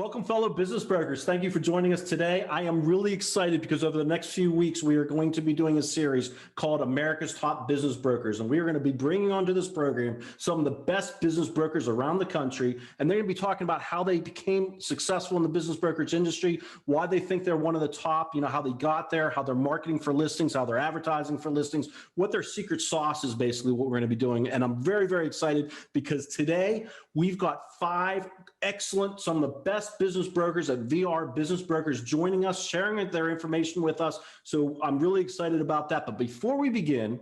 Welcome, fellow business brokers. Thank you for joining us today. I am really excited because over the next few weeks, we are going to be doing a series called America's Top Business Brokers. And we are going to be bringing onto this program some of the best business brokers around the country. And they're going to be talking about how they became successful in the business brokerage industry, why they think they're one of the top, how they got there, how they're marketing for listings, how they're advertising for listings, what their secret sauce is, basically what we're going to be doing. And I'm very, very excited because today we've got some of the best business brokers at VR Business Brokers joining us, sharing their information with us. So I'm really excited about that. But before we begin,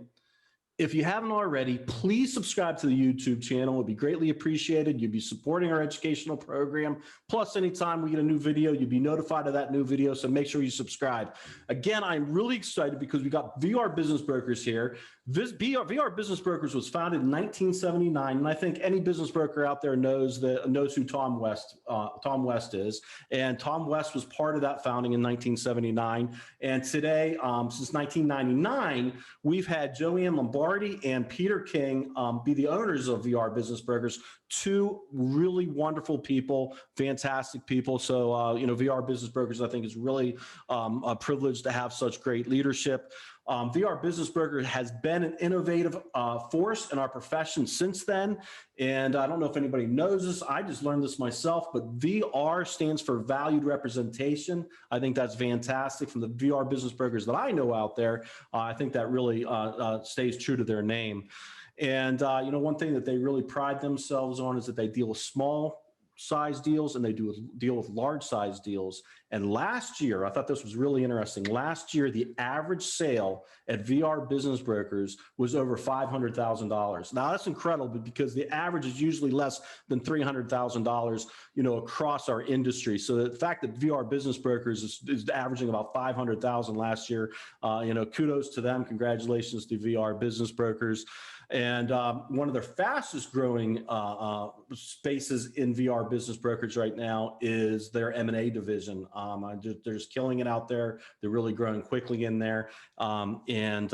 if you haven't already, please subscribe to the YouTube channel. It would be greatly appreciated. You'd be supporting our educational program. Plus, anytime we get a new video, you'd be notified of that new video. So make sure you subscribe. Again, I'm really excited because we got VR Business Brokers here. VR Business Brokers was founded in 1979, and I think any business broker out there knows who Tom West is. And Tom West was part of that founding in 1979. And today, since 1999, we've had JoAnn Lombardi and Peter King be the owners of VR Business Brokers. Two really wonderful people, fantastic people. So, VR Business Brokers, I think, is really a privilege to have such great leadership. VR Business Broker has been an innovative force in our profession since then. And I don't know if anybody knows this. I just learned this myself, but VR stands for valued representation. I think that's fantastic from the VR Business Brokers that I know out there. I think that really stays true to their name. And, one thing that they really pride themselves on is that they deal with small size deals and they deal with large size deals. And last year, I thought this was really interesting. Last year, the average sale at VR Business Brokers was over $500,000. Now that's incredible because the average is usually less than $300,000, across our industry. So the fact that VR Business Brokers is averaging about $500,000 last year, kudos to them. Congratulations to VR Business Brokers. And one of their fastest growing spaces in VR Business Brokerage right now is their M&A division. They're just killing it out there. They're really growing quickly in there. And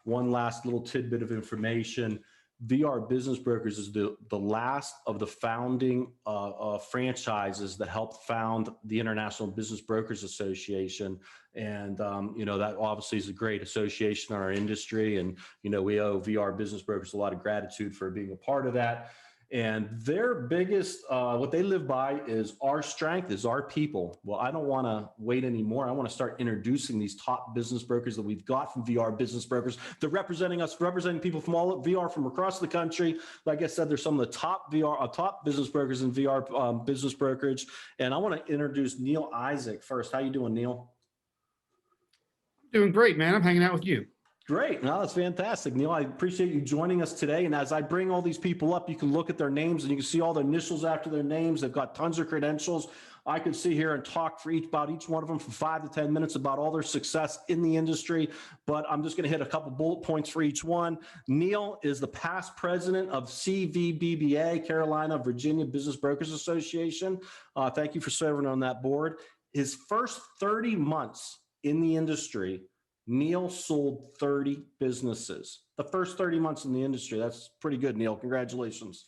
one last little tidbit of information. VR Business Brokers is the last of the founding franchises that helped found the International Business Brokers Association. And, that obviously is a great association in our industry. And, we owe VR Business Brokers a lot of gratitude for being a part of that. And their biggest, what they live by is our strength is our people. Well, I don't want to wait anymore. I want to start introducing these top business brokers that we've got from VR Business Brokers. They're representing people from all VR from across the country. Like I said, they're some of the top top business brokers in VR Business Brokerage. And I want to introduce Neil Isaac first. How you doing, Neil? Doing great, man. I'm hanging out with you. Great. No, that's fantastic, Neil. I appreciate you joining us today. And as I bring all these people up, you can look at their names and you can see all the initials after their names. They've got tons of credentials. I could sit here and talk about each one of them for 5 to 10 minutes about all their success in the industry, but I'm just going to hit a couple bullet points for each one. Neil is the past president of CVBBA, Carolina, Virginia Business Brokers Association. Thank you for serving on that board. His first 30 months in the industry, Neil sold 30 businesses. The first 30 months in the industry. That's pretty good, Neil. Congratulations.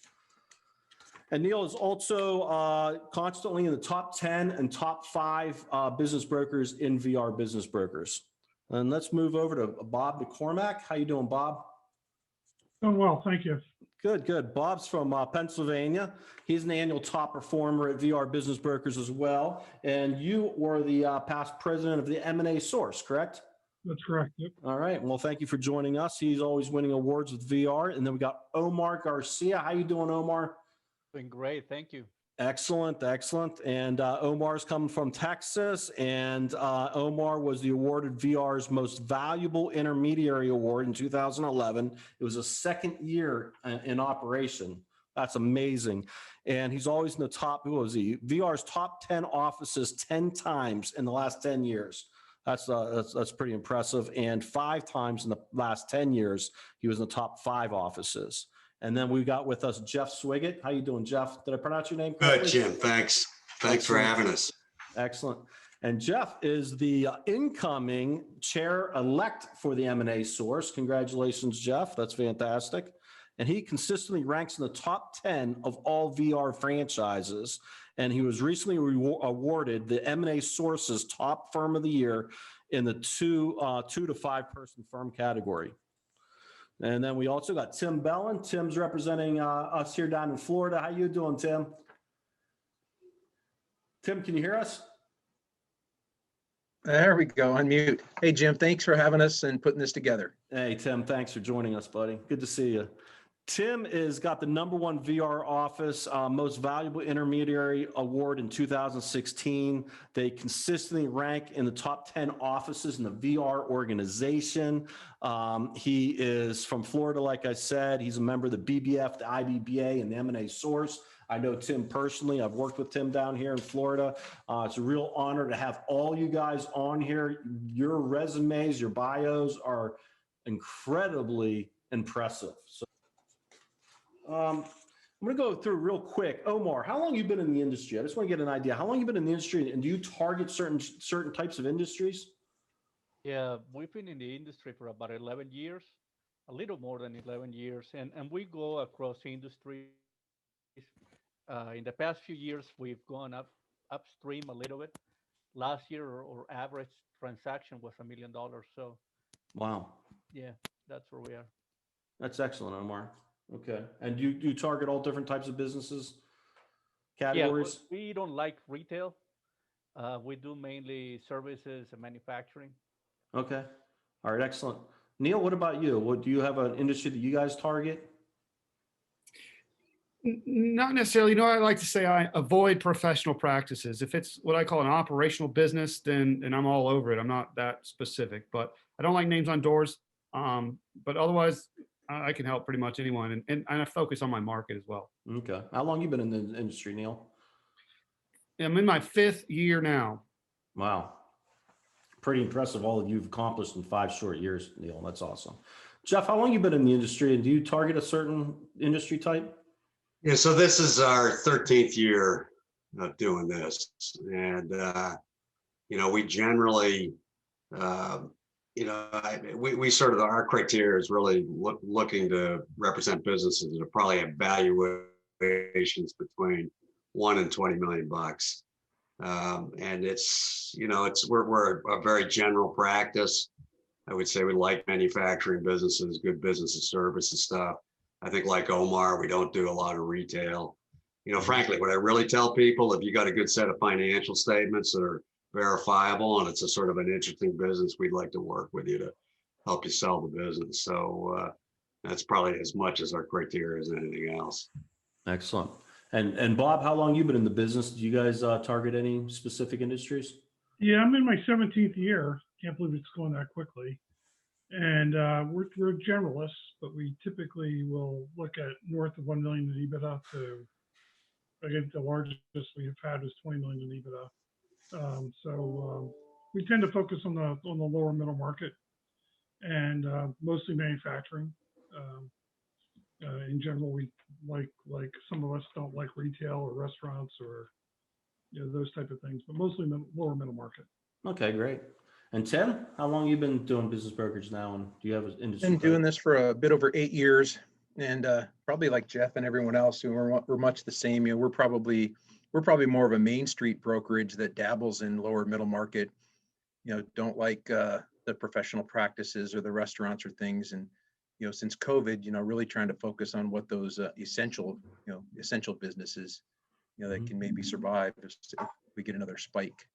And Neil is also constantly in the top 10 and top 5 business brokers in VR Business Brokers. And let's move over to Bob McCormack. How you doing, Bob? Doing well, thank you. Good, good. Bob's from Pennsylvania. He's an annual top performer at VR Business Brokers as well. And you were the past president of the M&A Source, correct? That's correct. Yep. All right. Well, thank you for joining us. He's always winning awards with VR. And then we got Omar Garcia. How you doing, Omar? Doing great. Thank you. Excellent. Excellent. And Omar's coming from Texas. And Omar was the awarded VR's Most Valuable Intermediary Award in 2011. It was a second year in operation. That's amazing. And he's always in the top, who was he? VR's top 10 offices 10 times in the last 10 years. That's pretty impressive. And 5 times in the last 10 years, he was in the top 5 offices. And then we got with us Jeff Swiggett. How you doing, Jeff? Did I pronounce your name correctly? Good, Jim. Thanks. Thanks for having us. Excellent. And Jeff is the incoming chair-elect for the M&A Source. Congratulations, Jeff. That's fantastic. and he consistently ranks in the top 10 of all VR franchises. And he was recently awarded the M&A Sources Top Firm of the Year in the two to five person firm category. And then we also got Tim Bellin. Tim's representing us here down in Florida. How you doing, Tim? Tim, can you hear us? There we go, unmute. Hey, Jim, thanks for having us and putting this together. Hey, Tim, thanks for joining us, buddy. Good to see you. Tim is got the #1 VR office, most valuable intermediary award in 2016. They consistently rank in the top 10 offices in the VR organization. He is from Florida, like I said. He's a member of the BBF, the IBBA, and the M&A Source. I know Tim personally. I've worked with Tim down here in Florida. It's a real honor to have all you guys on here. Your resumes, your bios are incredibly impressive. So I'm going to go through real quick. Omar, how long have you been in the industry? I just want to get an idea. How long have you been in the industry, and do you target certain types of industries? Yeah, we've been in the industry for about 11 years, a little more than 11 years, and we go across industries. In the past few years, we've gone upstream a little bit. Last year, our average transaction was $1 million. So, Wow, yeah, that's where we are. that's excellent, Omar. Okay, and do you target all different types of businesses, Yeah, categories? we don't like retail. We do mainly services and manufacturing. Okay, all right, excellent. Neil, what about you? What do you have an industry that you guys target? Not necessarily. You know, I like to say I avoid professional practices. If it's what I call an operational business, then I'm all over it. I'm not that specific, but I don't like names on doors. But otherwise, I can help pretty much anyone, and I focus on my market as well. Okay, how long you been in the industry, Neil? I'm in my 5th year now. Wow, pretty impressive. All that you've accomplished in 5 short years, Neil. That's awesome. Jeff, how long you been in the industry, and do you target a certain industry type? Yeah, so this is our 13th year of doing this. And, we generally, we sort of, our criteria is really looking to represent businesses that are probably have valuations between 1 and 20 million bucks. And we're a very general practice. I would say we like manufacturing businesses, good business and services stuff. I think like Omar, we don't do a lot of retail. Frankly, what I really tell people, if you got a good set of financial statements that are verifiable and it's a sort of an interesting business, we'd like to work with you to help you sell the business. So that's probably as much as our criteria as anything else. Excellent. And Bob, how long you been in the business? Do you guys target any specific industries? Yeah, I'm in my 17th year. Can't believe it's going that quickly. And we're generalists, but we typically will look at north of 1 million in EBITDA to, again, the largest we've had was 20 million in EBITDA. So we tend to focus on the lower middle market and mostly manufacturing. In general, we like some of us don't like retail or restaurants or those type of things, but mostly lower middle market. Okay, great. And Tim, how long you been doing business brokerage now, and do you have an industry? Been doing this for a bit over 8 years, and probably like Jeff and everyone else, we're much the same. We're probably more of a Main Street brokerage that dabbles in lower middle market. Don't like the professional practices or the restaurants or things. And since COVID, really trying to focus on what those essential businesses, that can maybe survive if we get another spike.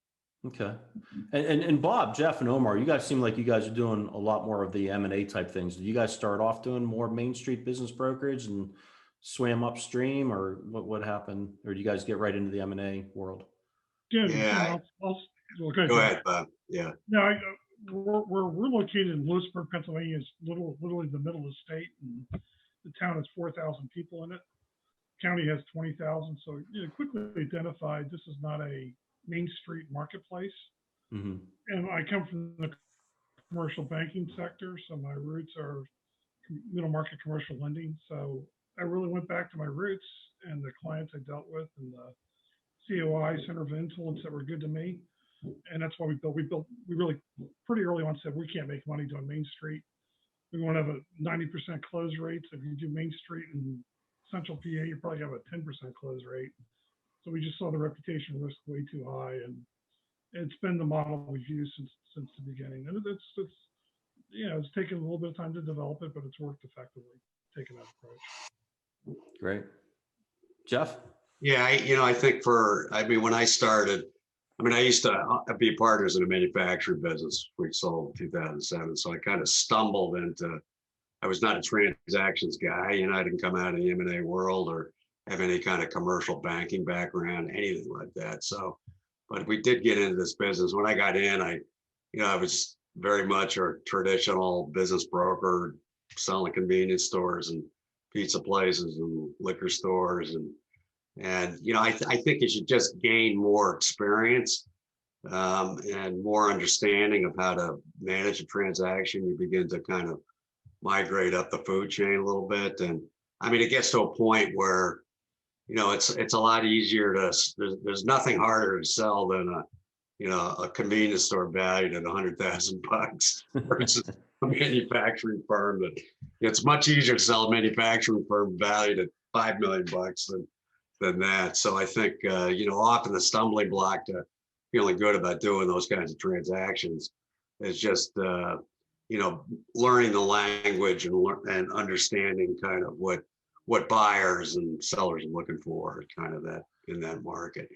Okay. And Bob, Jeff, and Omar, you guys seem like you guys are doing a lot more of the M&A type things. Did you guys start off doing more Main Street business brokerage and swam upstream, or what happened? Or do you guys get right into the M&A world? Yeah. Go ahead, Bob. Yeah. No, we're located in Lewisburg, Pennsylvania. It's literally the middle of the state, and the town has 4,000 people in it. County has 20,000. So quickly identified this is not a Main Street marketplace. Mm-hmm. And I come from the commercial banking sector, so my roots are middle market commercial lending. So I really went back to my roots and the clients I dealt with and the COI center of influence that were good to me. And that's why we really pretty early on said we can't make money doing Main Street. we want to have a 90% close rate. So if you do Main Street in Central PA, you probably have a 10% close rate. So we just saw the reputation risk way too high, and it's been the model we've used since the beginning. And it's it's taken a little bit of time to develop it, but it's worked effectively, taking that approach. Great. Jeff? Yeah, I think when I started, I used to be partners in a manufacturing business. We sold in 2007. So I kind of stumbled into, I was not a transactions guy. I didn't come out of the M&A world or have any kind of commercial banking background, anything like that. So, but we did get into this business. When I got in, I was very much a traditional business broker, selling convenience stores and pizza places and liquor stores. And I think you should just gain more experience and more understanding of how to manage a transaction. You begin to kind of migrate up the food chain a little bit. And it gets to a point where, it's a lot easier there's nothing harder to sell than a convenience store valued at $100,000 versus a manufacturing firm that it's much easier to sell a manufacturing firm valued at $5 million than that. So I think, often the stumbling block to feeling good about doing those kinds of transactions is just, learning the language and understanding kind of what buyers and sellers are looking for kind of that in that market,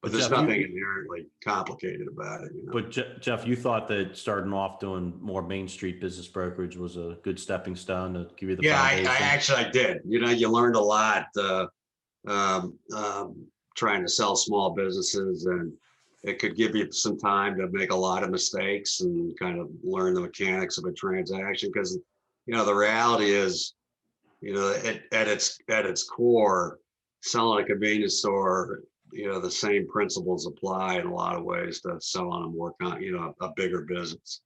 but there's Jeff, nothing inherently complicated about it. But Jeff, you thought that starting off doing more Main Street business brokerage was a good stepping stone to give you the foundation? I did. You learned a lot trying to sell small businesses, and it could give you some time to make a lot of mistakes and kind of learn the mechanics of a transaction. Because, the reality is, at its core, selling a convenience store, the same principles apply in a lot of ways to selling a bigger business.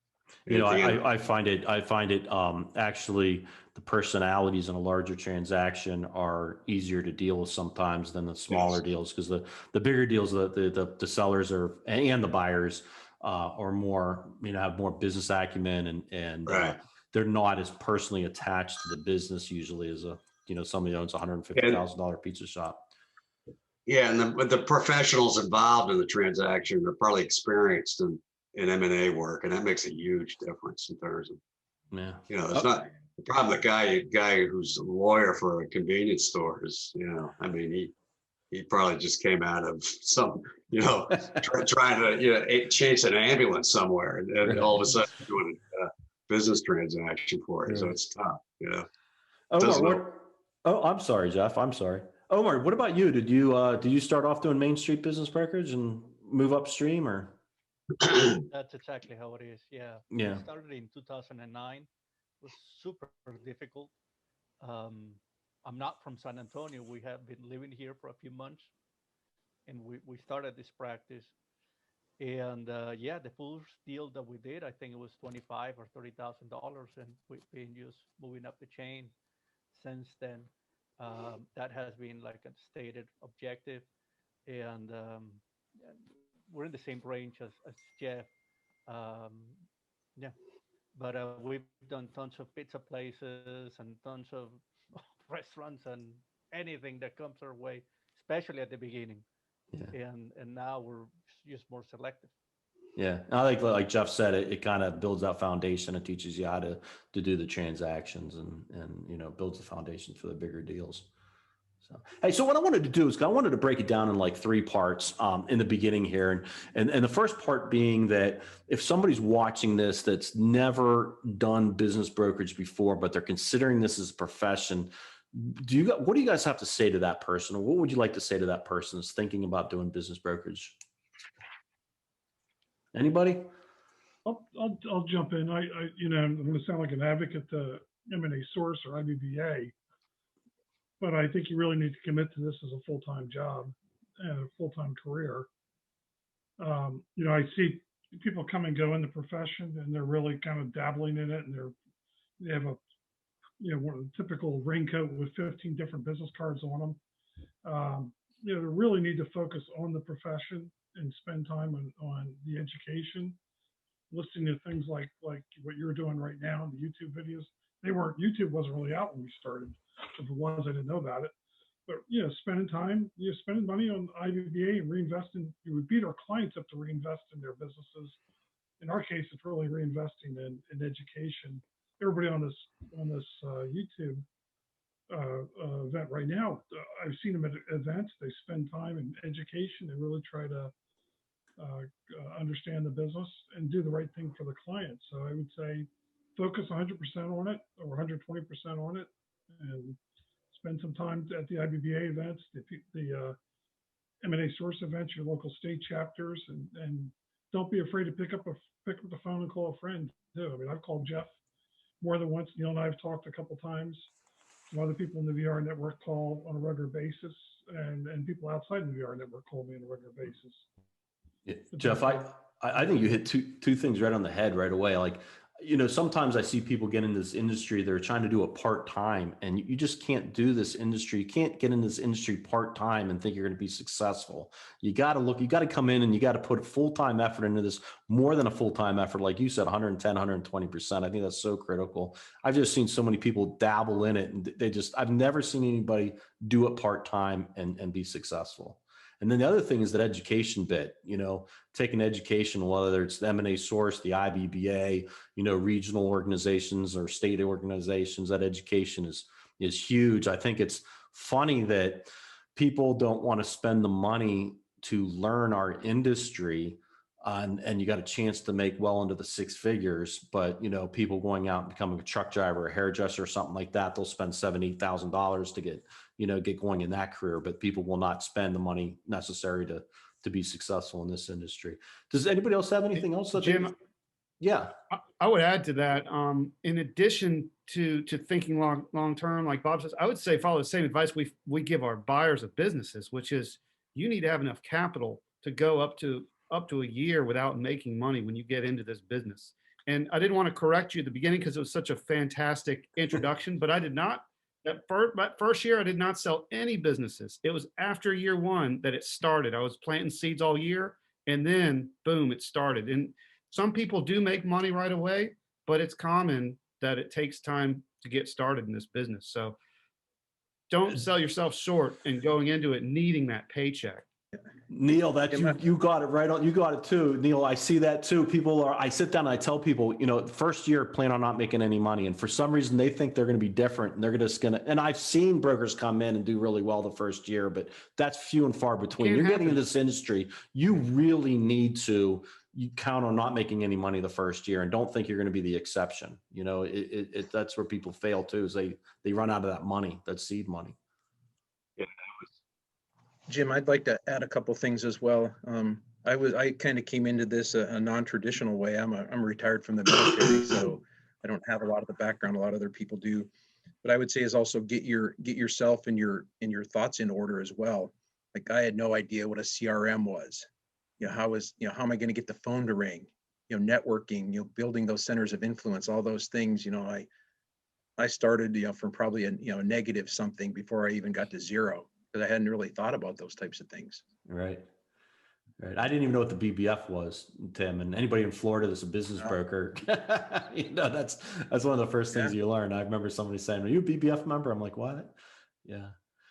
I find it actually the personalities in a larger transaction are easier to deal with sometimes than the smaller deals, because the bigger deals, the sellers and the buyers are more, have more business acumen and right. They're not as personally attached to the business usually as somebody owns a $150,000 pizza shop. Yeah, and the professionals involved in the transaction are probably experienced in M&A work, and that makes a huge difference in terms of, there's not the problem. The guy who's a lawyer for a convenience store is, he probably just came out of some, trying to chase an ambulance somewhere, and all of a sudden doing a business transaction for it. So it's tough, Omar, I'm sorry, Jeff. I'm sorry. Omar, what about you? Did you start off doing Main Street business brokerage and move upstream, or? That's exactly how it is. Yeah. Yeah. We started in 2009. It was super difficult. I'm not from San Antonio. We have been living here for a few months, and we started this practice. And the first deal that we did, I think it was $25,000 or $30,000, and we've been just moving up the chain since then. That has been like a stated objective, and we're in the same range as Jeff. But we've done tons of pizza places and tons of restaurants and anything that comes our way, especially at the beginning. Yeah. And now we're just more selective. Yeah, I think like Jeff said, it kind of builds that foundation. It teaches you how to do the transactions and builds the foundation for the bigger deals. So what I wanted to do is I wanted to break it down in like three parts in the beginning here. And the first part being that if somebody's watching this that's never done business brokerage before, but they're considering this as a profession, what do you guys have to say to that person? Or what would you like to say to that person that's thinking about doing business brokerage? Anybody? I'll jump in. I'm going to sound like an advocate to M&A Source or IBBA, but I think you really need to commit to this as a full-time job and a full-time career. I see people come and go in the profession, and they're really kind of dabbling in it, and they have one of the typical raincoat with 15 different business cards on them. They really need to focus on the profession and spend time on the education, listening to things like what you're doing right now, the YouTube videos. YouTube wasn't really out when we started. If it was, I didn't know about it. But spending time, spending money on IBBA and reinvesting, you would beat our clients up to reinvest in their businesses. In our case, it's really reinvesting in education. Everybody on this YouTube event right now, I've seen them at events. They spend time in education. They really try to understand the business and do the right thing for the client. So I would say focus 100% on it or 120% on it, and spend some time at the IBBA events, the M&A source events, your local state chapters, and don't be afraid to pick up the phone and call a friend too. I mean, I've called Jeff more than once. Neil and I have talked a couple times. Some other people in the VR network call on a regular basis, and people outside the VR network call me on a regular basis. Yeah, Jeff, I think you hit two things right on the head right away. Like, sometimes I see people get in this industry, they're trying to do it part-time, and you just can't do this industry. You can't get in this industry part-time and think you're going to be successful. You got to come in and you got to put full-time effort into this, more than a full-time effort. Like you said, 110, 120%. I think that's so critical. I've just seen so many people dabble in it, and I've never seen anybody do it part-time and be successful. And then the other thing is that education bit, taking education, whether it's the M&A source, the IBBA, regional organizations or state organizations, that education is huge. I think it's funny that people don't want to spend the money to learn our industry, and you got a chance to make well into the six figures, but people going out and becoming a truck driver, a hairdresser, or something like that, they'll spend $7,000-$8,000 to get going in that career, but people will not spend the money necessary to be successful in this industry. Does anybody else have anything else? Jim, yeah, I would add to that. In addition to thinking long term, like Bob says, I would say follow the same advice we give our buyers of businesses, which is you need to have enough capital to go up to a year without making money when you get into this business. And I didn't want to correct you at the beginning because it was such a fantastic introduction, but I did not. That first year, I did not sell any businesses. It was after year one that it started. I was planting seeds all year, and then boom, it started. And some people do make money right away, but it's common that it takes time to get started in this business. So don't sell yourself short and going into it needing that paycheck. Neil, you got it right on. You got it too, Neil. I see that too. I sit down and I tell people, first year plan on not making any money. And for some reason they think they're going to be different and they're and I've seen brokers come in and do really well the first year, but that's few and far between. You're getting into this industry. You really need to count on not making any money the first year and don't think you're going to be the exception. That's where people fail too, is they run out of that money, that seed money. Jim, I'd like to add a couple things as well. I kind of came into this a non-traditional way. I'm retired from the military, so I don't have a lot of the background a lot of other people do. But I would say is also get yourself and your thoughts in order as well. Like I had no idea what a CRM was. How am I going to get the phone to ring? Networking, building those centers of influence, all those things. I started from probably a negative something before I even got to zero, because I hadn't really thought about those types of things. Right. I didn't even know what the BBF was, Tim. And anybody in Florida that's a business broker, that's one of the first things you learn. I remember somebody saying, "Are you a BBF member?" I'm like, "What?" Yeah.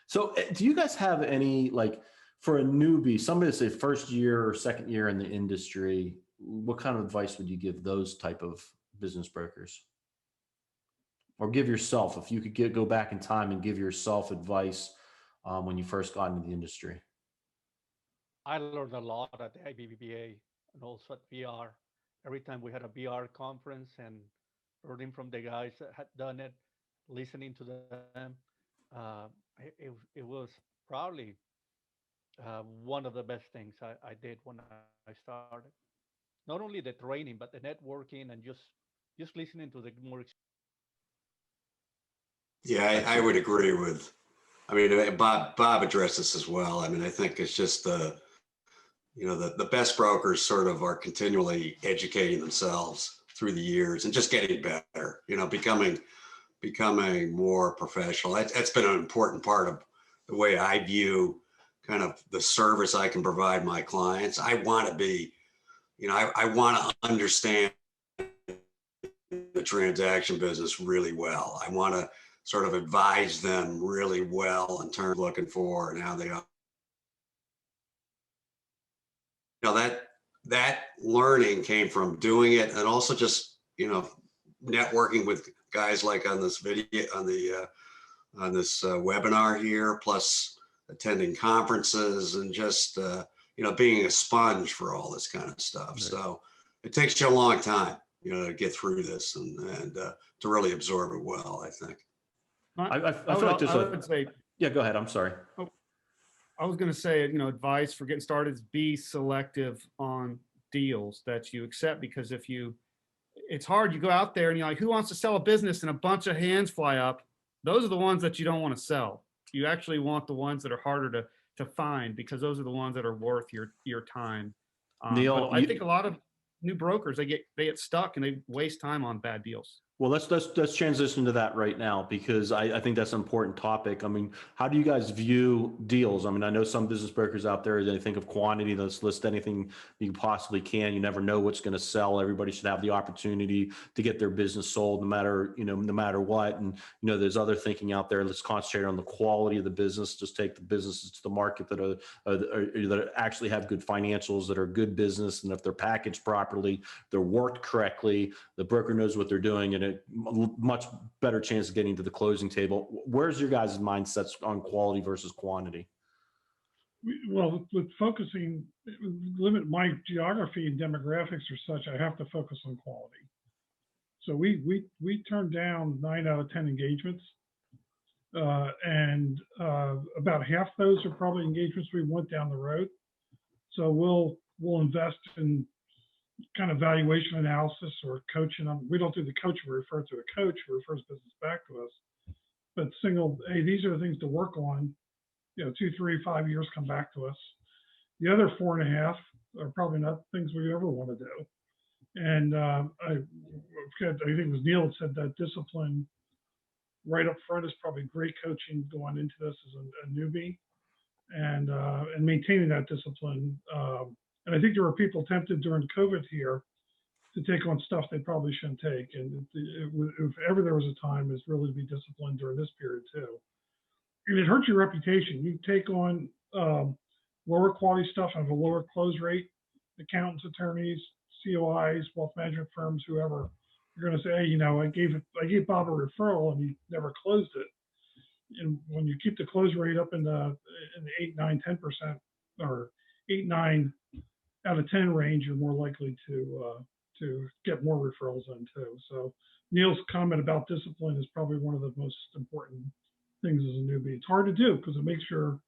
So, do you guys have any, like, for a newbie, somebody that's a first year or second year in the industry, what kind of advice would you give those type of business brokers? Or give yourself, if you could go back in time and give yourself advice when you first got into the industry? I learned a lot at the IBBA and also at VR. Every time we had a VR conference and learning from the guys that had done it, listening to them, it was probably one of the best things I did when I started. Not only the training, but the networking and just listening to the more. Yeah, I would agree with. I mean, Bob addressed this as well. I mean, I think it's just the best brokers sort of are continually educating themselves through the years and just getting better, becoming more professional. That's been an important part of the way I view kind of the service I can provide my clients. I want to be, I want to understand the transaction business really well. I want to sort of advise them really well in terms of looking for and how they are. That learning came from doing it, and also just, networking with guys like on this video, on this webinar here, plus attending conferences and just, being a sponge for all this kind of stuff. Right. So it takes you a long time, to get through this and to really absorb it well, I think. I feel like there's would say, yeah, go ahead. I'm sorry. I was going to say, advice for getting started is be selective on deals that you accept, because it's hard. You go out there and you're like, who wants to sell a business? And a bunch of hands fly up. Those are the ones that you don't want to sell. You actually want the ones that are harder to find, because those are the ones that are worth your time. Neil, but I think a lot of new brokers, they get stuck and they waste time on bad deals. Well, let's transition to that right now, because I think that's an important topic. I mean, how do you guys view deals? I mean, I know some business brokers out there, they think of quantity. Let's list anything you possibly can. You never know what's going to sell. Everybody should have the opportunity to get their business sold, no matter what. And, there's other thinking out there. Let's concentrate on the quality of the business. Just take the businesses to the market that actually have good financials, that are good business. And if they're packaged properly, they're worked correctly, the broker knows what they're doing, and a much better chance of getting to the closing table. Where's your guys' mindsets on quality versus quantity? Well, with focusing, limit my geography and demographics are such, I have to focus on quality. So we turned down 9 out of 10 engagements, and about half those are probably engagements we went down the road. So we'll invest in kind of valuation analysis or coaching them. We don't do the coaching, we refer to a coach who refers business back to us. But hey, these are the things to work on. 2, 3, 5 years, come back to us. The other 4.5 are probably not things we ever want to do. And I think it was Neil that said that discipline right up front is probably great coaching going into this as a newbie, and maintaining that discipline. And I think there were people tempted during COVID here to take on stuff they probably shouldn't take. And if ever there was a time, is really to be disciplined during this period too. And it hurts your reputation. You take on lower quality stuff and have a lower close rate. Accountants, attorneys, COIs, wealth management firms, whoever, you're going to say, hey, I gave Bob a referral and he never closed it. And when you keep the close rate up in the 8, 9, 10%, or 8, 9 out of 10 range, you're more likely to get more referrals in too. So Neil's comment about discipline is probably one of the most important things as a newbie. It's hard to do because it makes sure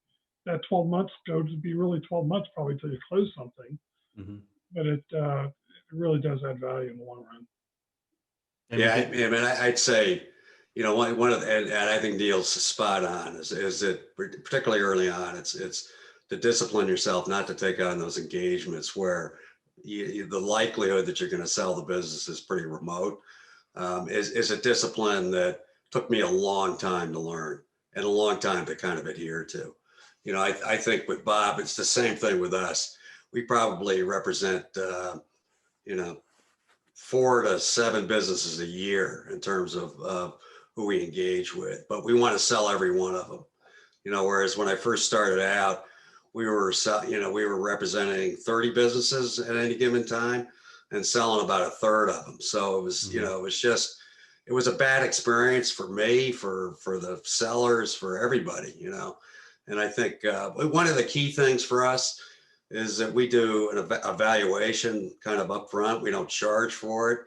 that 12 months go to be really 12 months probably till you close something. Mm-hmm. But it really does add value in the long run. Yeah, I mean, I'd say, one of the, and I think Neil's spot on is that particularly early on, it's to discipline yourself not to take on those engagements where the likelihood that you're going to sell the business is pretty remote. Is a discipline that took me a long time to learn and a long time to kind of adhere to. I think with Bob, it's the same thing with us. We probably represent, 4 to 7 businesses a year in terms of who we engage with, but we want to sell every one of them. Whereas when I first started out, we were representing 30 businesses at any given time and selling about 1/3 of them. So it was, it was a bad experience for me, for the sellers, for everybody, And I think one of the key things for us is that we do an evaluation kind of upfront. We don't charge for it.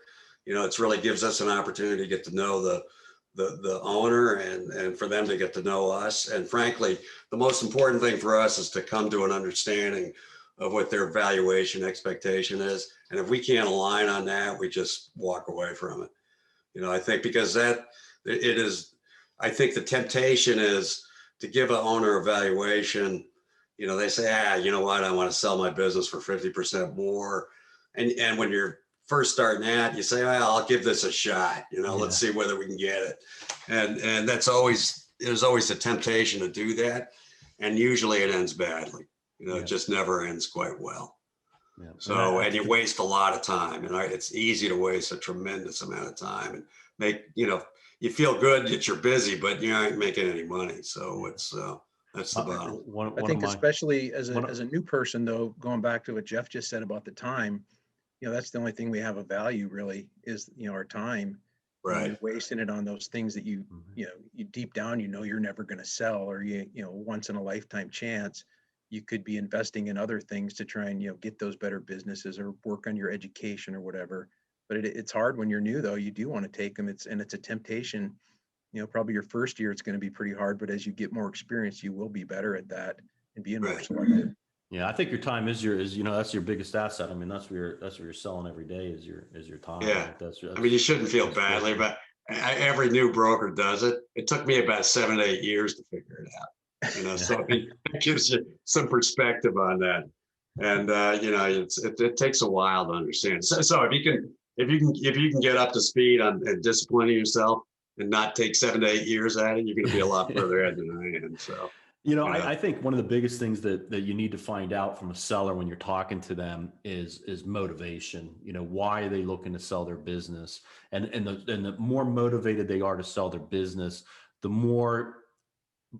It really gives us an opportunity to get to know the owner and for them to get to know us. And frankly, the most important thing for us is to come to an understanding of what their valuation expectation is. And if we can't align on that, we just walk away from it. I think because I think the temptation is to give an owner a valuation. They say, you know what, I want to sell my business for 50% more. And when you're first starting out, you say, well, I'll give this a shot, let's see whether we can get it. And there's always a temptation to do that. And usually it ends badly. It just never ends quite well. Yeah. So, and you waste a lot of time, and it's easy to waste a tremendous amount of time and you feel good that you're busy, but you ain't making any money. So that's the bottom. I think especially as a new person though, going back to what Jeff just said about the time, that's the only thing we have of value really is, our time. Right. You're wasting it on those things that you deep down, you're never going to sell, or once in a lifetime chance. You could be investing in other things to try and, get those better businesses or work on your education or whatever. But it's hard when you're new though. You do want to take them. It's a temptation. Probably your first year, it's going to be pretty hard, but as you get more experience, you will be better at that and being more selective. Yeah, I think your time is that's your biggest asset. I mean, that's where you're selling every day is your time. Yeah. That's I mean, you shouldn't feel badly, but every new broker does it. It took me about 7 to 8 years to figure it out. So it gives you some perspective on that. And it takes a while to understand. So if you can get up to speed on disciplining yourself and not take 7 to 8 years at it, you're going to be a lot further ahead than I am. So. I think one of the biggest things that you need to find out from a seller when you're talking to them is motivation. Why are they looking to sell their business? And the more motivated they are to sell their business, the more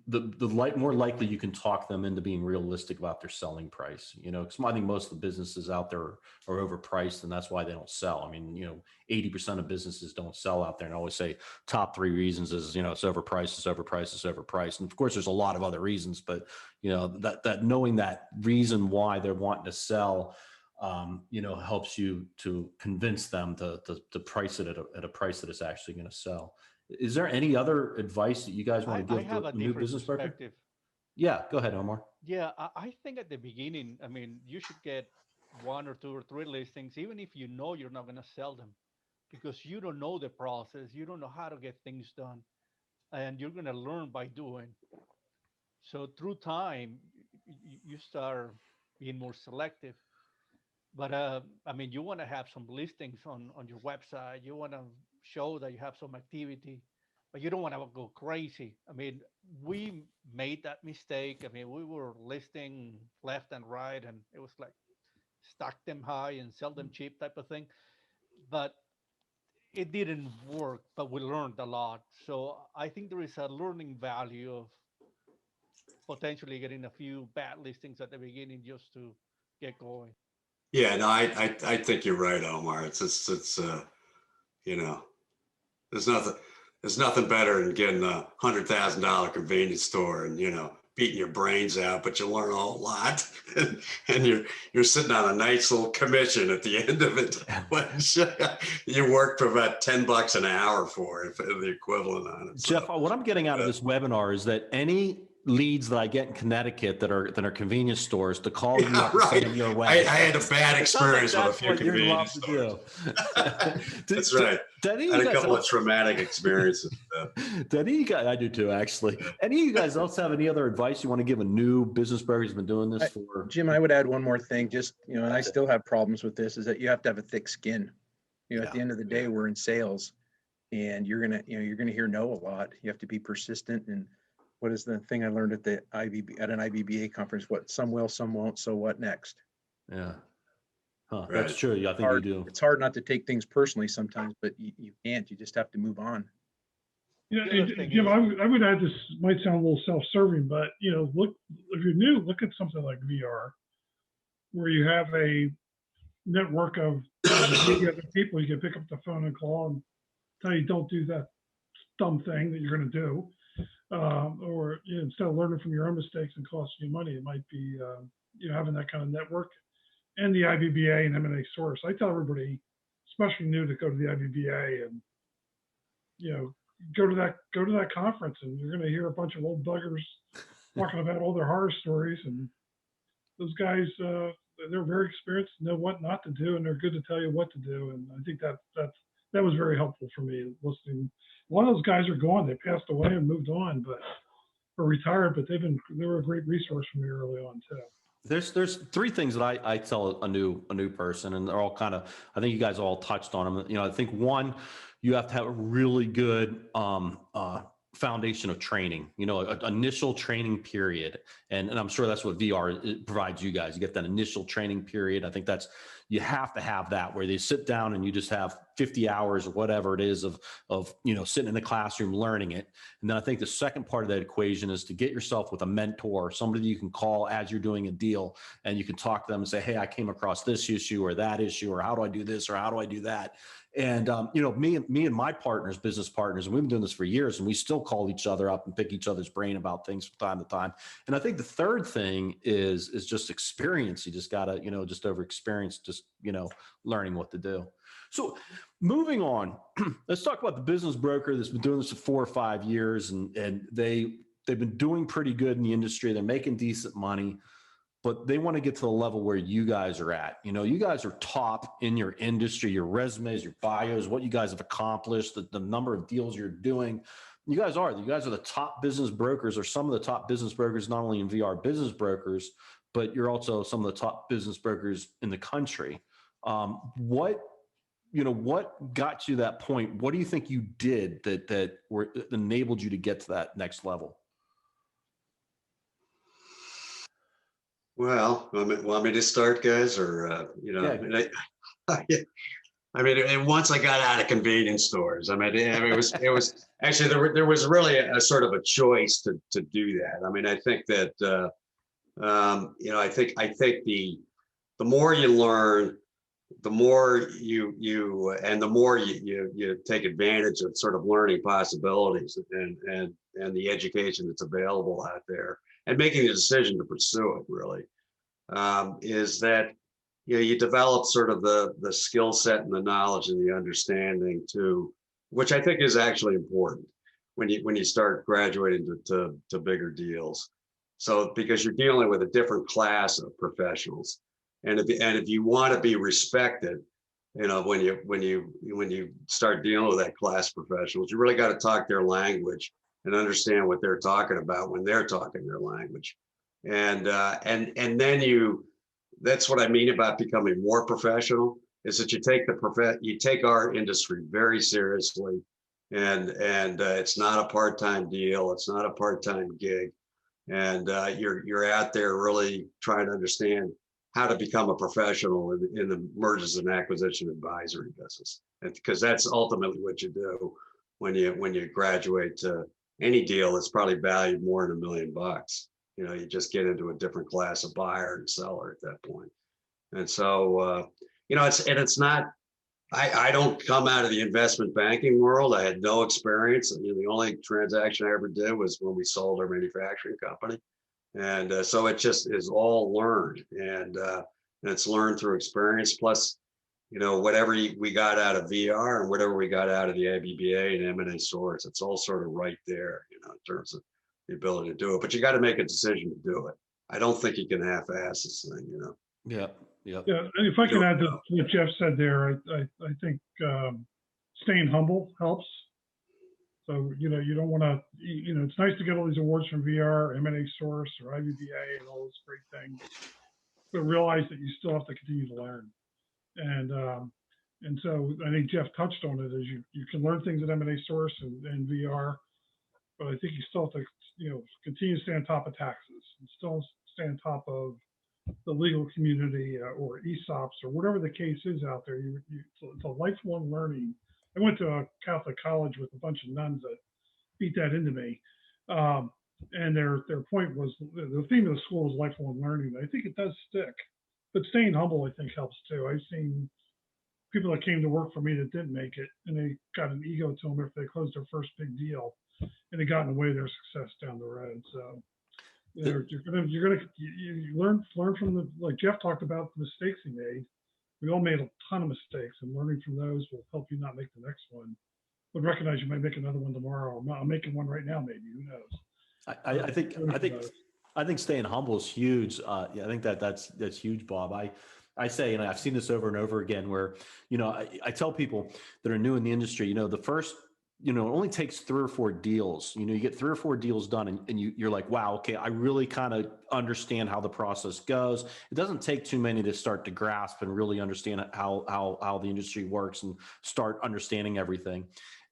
likely you can talk them into being realistic about their selling price. Because I think most of the businesses out there are overpriced, and that's why they don't sell. I mean, 80% of businesses don't sell out there. And I always say top 3 reasons is, it's overpriced, it's overpriced, it's overpriced. And of course, there's a lot of other reasons, but that knowing that reason why they're wanting to sell, helps you to convince them to price it at a price that it's actually going to sell. Is there any other advice that you guys want to give to a new business broker? Yeah, go ahead, Omar. Yeah, I think at the beginning, I mean, you should get 1 or 2 or 3 listings, even if you're not going to sell them, because you don't know the process, you don't know how to get things done, and you're going to learn by doing. So through time, you start being more selective. But I mean, you want to have some listings on your website. You want to show that you have some activity, but you don't want to go crazy. I mean, we made that mistake. I mean, we were listing left and right, and it was like stack them high and sell them cheap type of thing. But it didn't work, but we learned a lot. So I think there is a learning value of potentially getting a few bad listings at the beginning just to get going. Yeah, no, I think you're right, Omar. There's nothing better than getting a $100,000 convenience store and beating your brains out, but you learn a whole lot, and you're sitting on a nice little commission at the end of it. You worked for about $10 an hour for it, the equivalent on it. Jeff, what I'm getting out of this webinar is that any leads that I get in Connecticut that are convenience stores to call you up and send them your way. I had a bad experience with a few convenience stores. That's right. I had a couple of traumatic experiences. I do too, actually. Any of you guys else have any other advice you want to give a new business broker who's been doing this for? Jim, I would add one more thing. Just and I still have problems with this. Is that you have to have a thick skin. At the end of the day, we're in sales, and you're gonna hear no a lot. You have to be persistent. And what is the thing I learned at an IBBA conference? What some will, some won't. So what next? Yeah. Huh, right. That's true. I think you do. It's hard not to take things personally sometimes, but you can't. You just have to move on. Jim, I would add, this might sound a little self-serving, but look, if you're new, look at something like VR, where you have a network of maybe other people. You can pick up the phone and call and tell you don't do that dumb thing that you're going to do, or instead of learning from your own mistakes and costing you money, it might be having that kind of network. And the IBBA and M&A source. I tell everybody, especially new, to go to the IBBA and go to that conference, and you're going to hear a bunch of old buggers talking about all their horror stories. And those guys, they're very experienced, know what not to do, and they're good to tell you what to do. And I think that was very helpful for me listening. A lot of those guys are gone; they passed away and moved on, or retired. But they were a great resource for me early on too. There's 3 things that I tell a new person, and they're all kind of, I think you guys all touched on them. I think one, you have to have a really good foundation of training, an initial training period. And I'm sure that's what VR provides you guys. You get that initial training period. I think you have to have that where they sit down and you just have 50 hours or whatever it is of sitting in the classroom learning it. And then I think the second part of that equation is to get yourself with a mentor, somebody you can call as you're doing a deal, and you can talk to them and say, hey, I came across this issue or that issue, or how do I do this, or how do I do that? And, me and my partners, business partners, and we've been doing this for years, and we still call each other up and pick each other's brain about things from time to time. And I think the third thing is just experience. You just gotta, just over experience, learning what to do. So moving on, let's talk about the business broker that's been doing this for 4 or 5 years, and they've been doing pretty good in the industry. They're making decent money, but they want to get to the level where you guys are at. You guys are top in your industry, your resumes, your bios, what you guys have accomplished, the number of deals you're doing. You guys are the top business brokers, or some of the top business brokers, not only in VR business brokers, but you're also some of the top business brokers in the country. What got you to that point? What do you think you did that enabled you to get to that next level? Well, want me to start, guys, or Yeah. and once I got out of convenience stores, it was actually there was really a sort of a choice to do that. I think that I think the more you learn, the more the more you take advantage of sort of learning possibilities and the education that's available out there, and making the decision to pursue it really, is that you develop sort of the skill set and the knowledge and the understanding which I think is actually important when you start graduating to bigger deals. So because you're dealing with a different class of professionals, and if you want to be respected, when you start dealing with that class of professionals, you really got to talk their language and understand what they're talking about when they're talking their language. And then that's what I mean about becoming more professional, is that you take our industry very seriously, and it's not a part-time deal, it's not a part-time gig, and you're out there really trying to understand how to become a professional in the mergers and acquisition advisory business, because that's ultimately what you do when you graduate to any deal that's probably valued more than $1 million. You just get into a different class of buyer and seller at that point. And so, it's not, I don't come out of the investment banking world. I had no experience. The only transaction I ever did was when we sold our manufacturing company. And so it just is all learned, and it's learned through experience. Plus, whatever we got out of VR and whatever we got out of the IBBA and M&A source, it's all sort of right there, in terms of the ability to do it. But you got to make a decision to do it. I don't think you can half-ass this thing, Yeah. Yeah, and if I can add to what Jeff said there, I think staying humble helps. So, you don't want to, it's nice to get all these awards from VR, M&A Source, or IBBA, and all those great things, but realize that you still have to continue to learn. And so I think Jeff touched on it, is you can learn things at M&A Source and VR, but I think you still have to, continue to stay on top of taxes, and still stay on top of the legal community, or ESOPs, or whatever the case is out there. It's a lifelong learning. I went to a Catholic college with a bunch of nuns that beat that into me. And their point was, the theme of the school is lifelong learning. I think it does stick, but staying humble, I think, helps too. I've seen people that came to work for me that didn't make it, and they got an ego to them if they closed their first big deal, and it got in the way of their success down the road. So you're gonna learn from like Jeff talked about, the mistakes he made. We all made a ton of mistakes, and learning from those will help you not make the next one. But recognize you might make another one tomorrow. I'm making one right now, maybe. Who knows? I think staying humble is huge. I think that's huge, Bob. I say, and I've seen this over and over again, where, I tell people that are new in the industry, the first you know, it only takes 3 or 4 deals. You know, you get 3 or 4 deals done and you're like, wow, okay, I really kind of understand how the process goes. It doesn't take too many to start to grasp and really understand how the industry works and start understanding everything.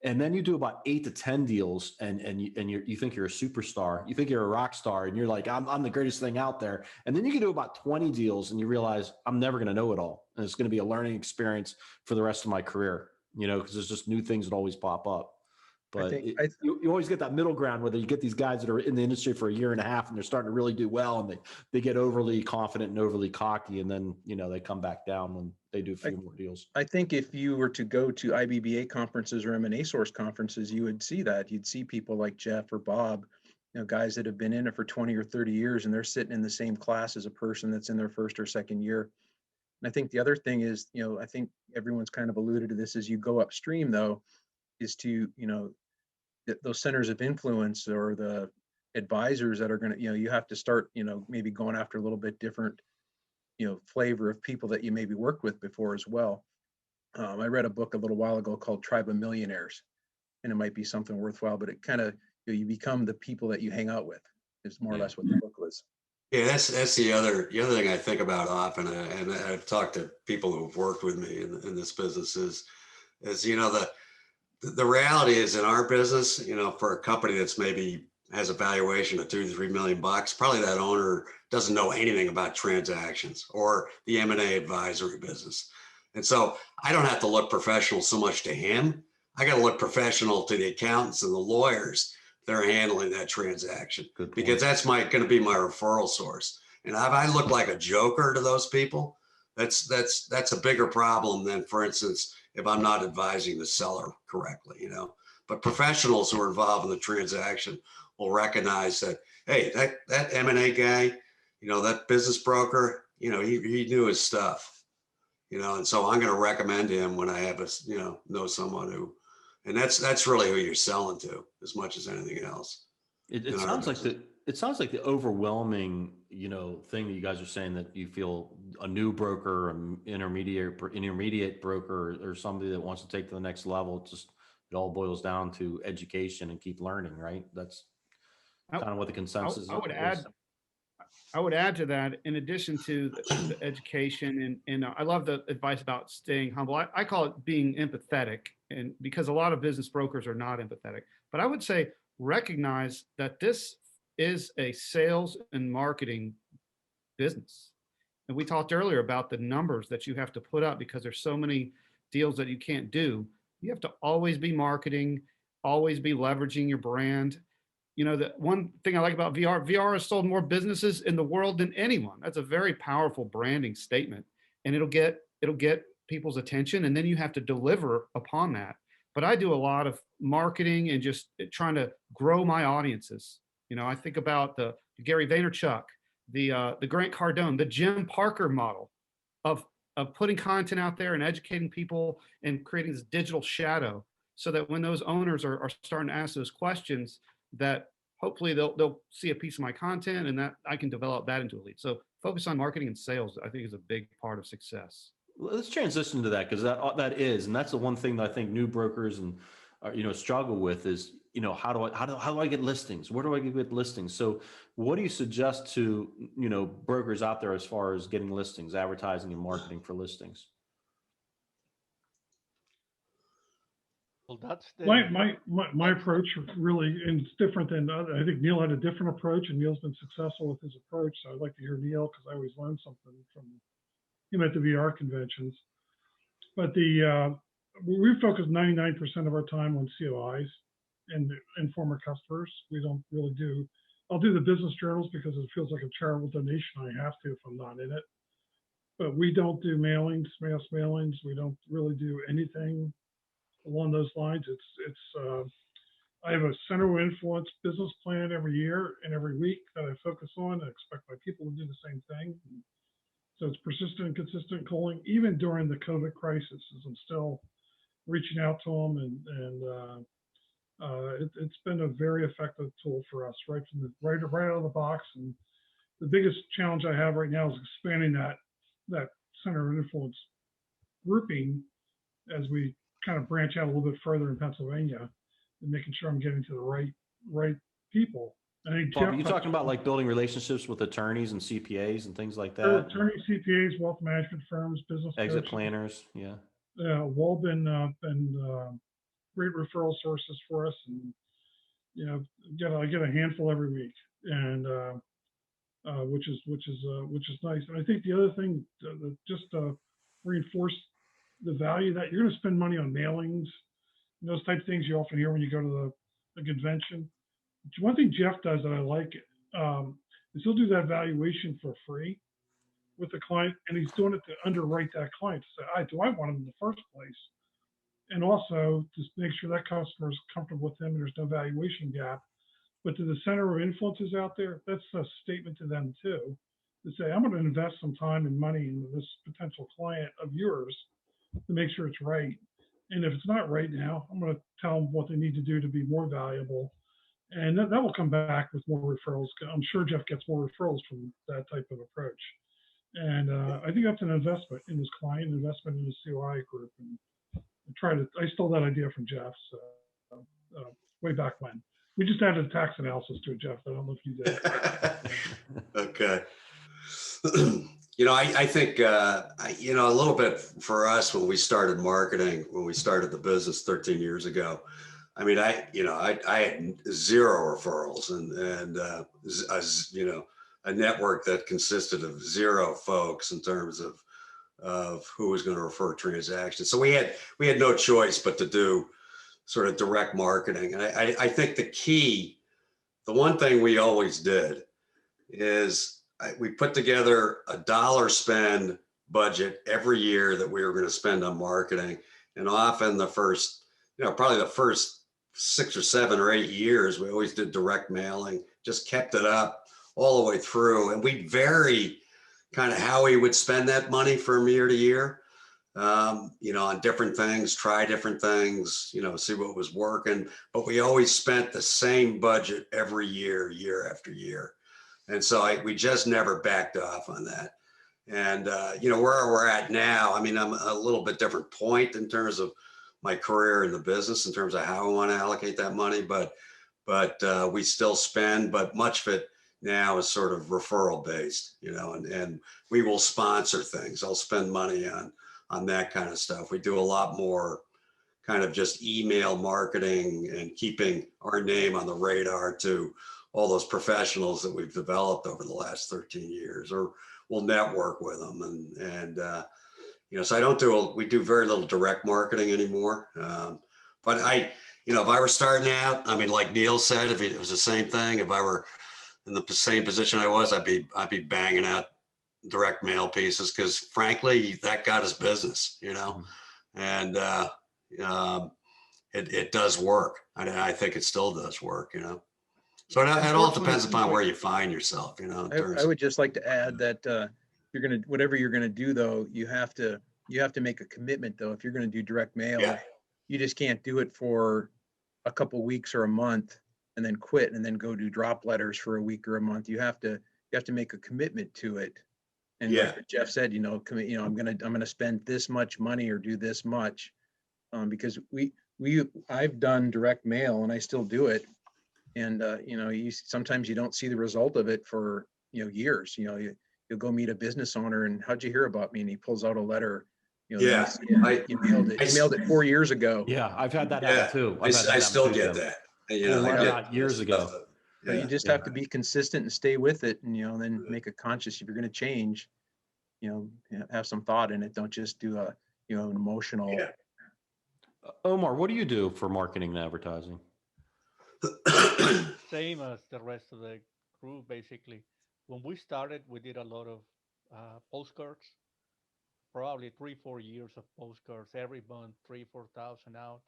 And then you do about 8 to 10 deals you think you're a superstar. You think you're a rock star and you're like, I'm the greatest thing out there. And then you can do about 20 deals and you realize I'm never going to know it all. And it's going to be a learning experience for the rest of my career, you know, because there's just new things that always pop up. I But think, you always get that middle ground where you get these guys that are in the industry for a year and a half and they're starting to really do well and they get overly confident and overly cocky. And then, you know, they come back down when they do a few more deals. I think if you were to go to IBBA conferences or M&A source conferences, you would see that. You'd see people like Jeff or Bob, you know, guys that have been in it for 20 or 30 years, and they're sitting in the same class as a person that's in their first or second year. And I think the other thing is, you know, I think everyone's kind of alluded to this as you go upstream, though, is to, you know, those centers of influence or the advisors that are going to, you know, you have to start, you know, maybe going after a little bit different, you know, flavor of people that you maybe worked with before as well. I read a book a little while ago called Tribe of Millionaires, and it might be something worthwhile, but it kind of, you know, you become the people that you hang out with is more or less what the book was. Yeah, that's the other thing I think about often, and I've talked to people who've worked with me in this business is you know the reality is in our business, you know, for a company that's maybe has a valuation of $2 to $3 million, probably that owner doesn't know anything about transactions or the M&A advisory business. And so I don't have to look professional so much to him. I got to look professional to the accountants and the lawyers that are handling that transaction, because that's going to be my referral source. And if I look like a joker to those people, that's a bigger problem than, for instance, if I'm not advising the seller correctly, you know. But professionals who are involved in the transaction will recognize that, hey, that M&A guy, you know, that business broker, you know, he knew his stuff, you know, and so I'm going to recommend him when I have know someone who, and that's really who you're selling to as much as anything else. It sounds like the overwhelming, you know, thing that you guys are saying, that you feel a new broker, an intermediate broker, or somebody that wants to take to the next level. It all boils down to education and keep learning, right? That's kind of what the consensus I would is. I would add to that, in addition to the education, and I love the advice about staying humble. I call it being empathetic, and because a lot of business brokers are not empathetic. But I would say recognize that this is a sales and marketing business. And we talked earlier about the numbers that you have to put up because there's so many deals that you can't do. You have to always be marketing, always be leveraging your brand. You know, the one thing I like about VR has sold more businesses in the world than anyone. That's a very powerful branding statement, and it'll get people's attention, and then you have to deliver upon that. But I do a lot of marketing and just trying to grow my audiences. You know, I think about the Gary Vaynerchuk, the Grant Cardone, the Jim Parker model of putting content out there and educating people and creating this digital shadow, so that when those owners are starting to ask those questions, that hopefully they'll see a piece of my content and that I can develop that into a lead. So focus on marketing and sales, I think, is a big part of success. Let's transition to that, because and that's the one thing that I think new brokers and you know, struggle with is, you know, how do I get listings? Where do I get listings? So what do you suggest to, you know, brokers out there as far as getting listings, advertising and marketing for listings? Well, that's my approach really, and it's different than other. I think Neil had a different approach, and Neil's been successful with his approach. So I'd like to hear Neil, because I always learn something from him at the VR conventions. But we focus 99% of our time on COIs and former customers. We don't really do. I'll do the business journals because it feels like a charitable donation. I have to if I'm not in it. But we don't do mailings, mass mailings. We don't really do anything along those lines. I have a center of influence business plan every year and every week that I focus on. I expect my people to do the same thing. So it's persistent and consistent calling, even during the COVID crisis, as I'm still reaching out to them, and it's been a very effective tool for us right out of the box. And the biggest challenge I have right now is expanding that center of influence grouping as we kind of branch out a little bit further in Pennsylvania. and making sure I'm getting to the right people. I think Bob, Jeff are you touched talking about on like building relationships with attorneys and CPAs and things like their that? attorney, CPAs, wealth management firms, business Exit coaches. planners, yeah. All been great referral sources for us, and I get a handful every week, and which is nice. And I think the other thing that just reinforce the value that you're going to spend money on mailings, and those type of things you often hear when you go to the convention. One thing Jeff does that I like is he'll do that valuation for free with the client, and he's doing it to underwrite that client to say, do I want him in the first place? And also just make sure that customer is comfortable with him and there's no valuation gap. But to the center of influences out there, that's a statement to them too, to say, I'm going to invest some time and money into this potential client of yours to make sure it's right. And if it's not right now, I'm going to tell them what they need to do to be more valuable. And that will come back with more referrals. I'm sure Jeff gets more referrals from that type of approach. And I think that's an investment in his client, an investment in his COI group. And I stole that idea from Jeff way back when. We just added a tax analysis to it, Jeff. I don't know if you did. Okay. I think, a little bit for us when we started marketing, when we started the business 13 years ago, I mean, I had zero referrals and a network that consisted of zero folks in terms of who was going to refer transactions. So we had no choice but to do sort of direct marketing. And I think the one thing we always did is we put together a dollar spend budget every year that we were going to spend on marketing. And often probably the first 6 or 7 or 8 years, we always did direct mailing, just kept it up all the way through. And we'd vary kind of how we would spend that money from year to year, on different things, try different things, see what was working. But we always spent the same budget every year, year after year. And so we just never backed off on that. And, where we're at now, I mean, I'm a little bit different point in terms of my career in the business, in terms of how I want to allocate that money. But we still spend, but much of it now is sort of referral based, and we will sponsor things. I'll spend money on that kind of stuff. We do a lot more kind of just email marketing and keeping our name on the radar to all those professionals that we've developed over the last 13 years, or we'll network with them. And so we do very little direct marketing anymore. But if I were starting out, I mean, like Neil said, if it was the same thing, if I were in the same position I was, I'd be banging out direct mail pieces, because frankly, that got us business, and it does work. I think it still does work, So it all depends upon where you find yourself, I would just like to add that whatever you're gonna do though, you have to make a commitment though. If you're gonna do direct mail, Yeah. you just can't do it for a couple weeks or a month and then quit and then go do drop letters for a week or a month. You have to make a commitment to it. And like Jeff said, I'm gonna spend this much money or do this much, because I've done direct mail and I still do it. And sometimes you don't see the result of it for years. You'll go meet a business owner and how'd you hear about me? And he pulls out a letter. You mailed it. You mailed it 4 years ago. Yeah, I've had that happen too. I still get that. Years ago. But you just have to be consistent and stay with it, and then make a conscious. If you're going to change, have some thought in it. Don't just do an emotional. Yeah. Omar, what do you do for marketing and advertising? Same as the rest of the crew, basically. When we started, we did a lot of postcards, probably 3-4 years of postcards every month, 3,000-4,000 out.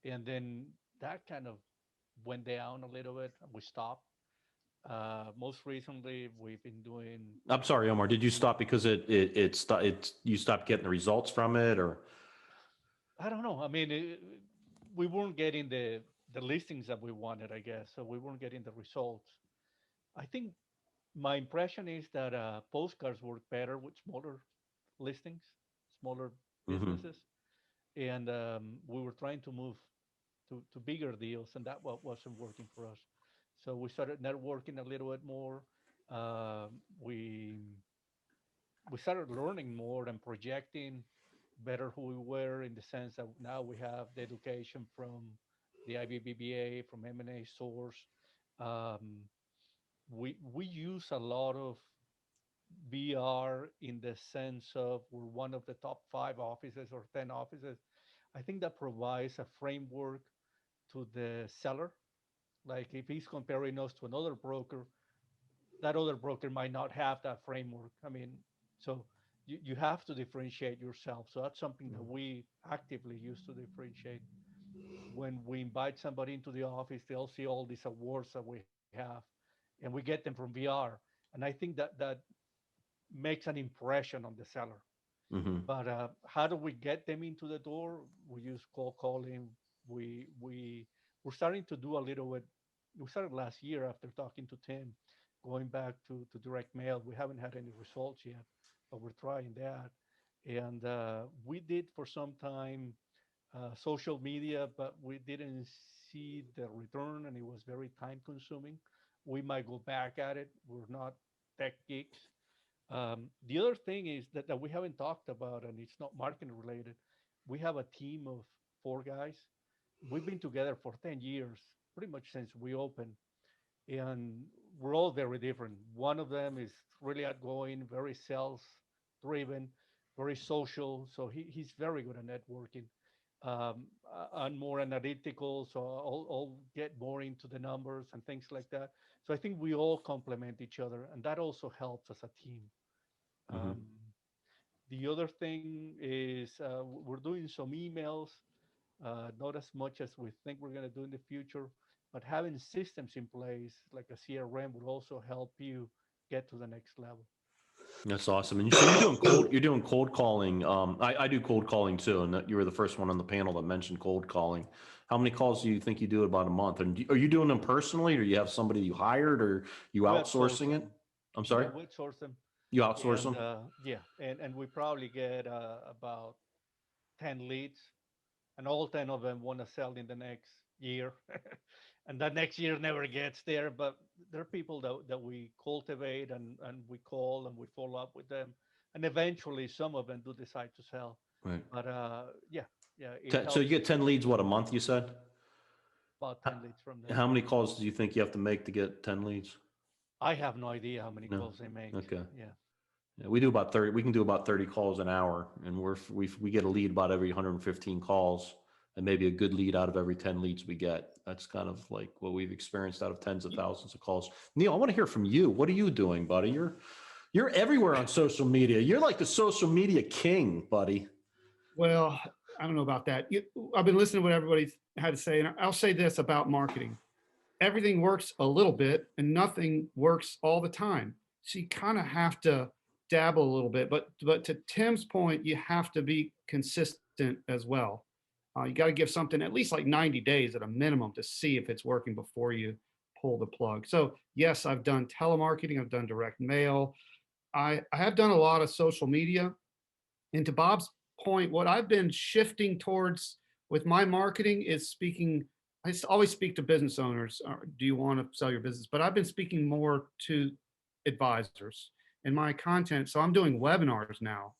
And then that kind of went down a little bit. We stopped. Most recently, we've been doing. I'm sorry, Omar. Did you stop because you stopped getting the results from it, or? I don't know. I mean, we weren't getting the listings that we wanted, I guess. So we weren't getting the results. I think my impression is that postcards work better with smaller listings, smaller businesses, and we were trying to move to bigger deals, and that wasn't working for us. So we started networking a little bit more. Uh, we we started learning more and projecting better who we were, in the sense that now we have the education from the IBBBA, from M&A source. Um, we use a lot of VR in the sense of we're one of the top 5 offices or 10 offices. I think that provides a framework to the seller. Like if he's comparing us to another broker, that other broker might not have that framework. I mean, so you have to differentiate yourself. So that's something that we actively use to differentiate. When we invite somebody into the office, they'll see all these awards that we have, and we get them from VR. And I think that makes an impression on the seller. Hmm. But how do we get them into the door? We use cold calling. We're starting to do a little bit. We started last year after talking to Tim, going back to direct mail. We haven't had any results yet, but we're trying that. And we did for some time social media, but we didn't see the return, and it was very time consuming. We might go back at it. We're not tech geeks. The other thing is that we haven't talked about, and it's not marketing related. We have a team of 4 guys. We've been together for 10 years, pretty much since we opened, and we're all very different. One of them is really outgoing, very sales driven, very social. So he's very good at networking. I'm more analytical, so I'll get more into the numbers and things like that. So I think we all complement each other, and that also helps as a team. Hmm. Um, the other thing is we're doing some emails, not as much as we think we're going to do in the future, but having systems in place like a CRM would also help you get to the next level. That's awesome. And so you're doing cold calling. I do cold calling too. And you were the first one on the panel that mentioned cold calling. How many calls do you think you do about a month? And are you doing them personally, or you have somebody you hired, or you We outsource outsourcing it? them. I'm Yeah, sorry, we outsource them. you outsource And them? yeah, and we probably get about 10 leads, and all 10 of them want to sell in the next year. And that next year never gets there. But there are people that we cultivate, and we call and we follow up with them. And eventually some of them do decide to sell. Right. But yeah, it So you helps get 10 leads, what, a month, you said? about H- 10 leads from them. How many calls do you think you have to make to get 10 leads? I have no idea how many No. calls they make. Okay. Yeah. Yeah, we do about 30. We can do about 30 calls an hour, and we get a lead about every 115 calls, and maybe a good lead out of every 10 leads we get. That's kind of like what we've experienced out of tens of thousands of calls. Neil, I want to hear from you. What are you doing, buddy? You're everywhere on social media. You're like the social media king, buddy. Well, I don't know about that. I've been listening to what everybody's had to say, and I'll say this about marketing. Everything works a little bit and nothing works all the time. So you kind of have to dabble a little bit. But to Tim's point, you have to be consistent as well. You got to give something at least like 90 days at a minimum to see if it's working before you pull the plug. So yes, I've done telemarketing, I've done direct mail. I have done a lot of social media. And to Bob's point, what I've been shifting towards with my marketing is speaking. Always speak to business owners. Do you want to sell your business? But I've been speaking more to advisors in my content. So I'm doing webinars now.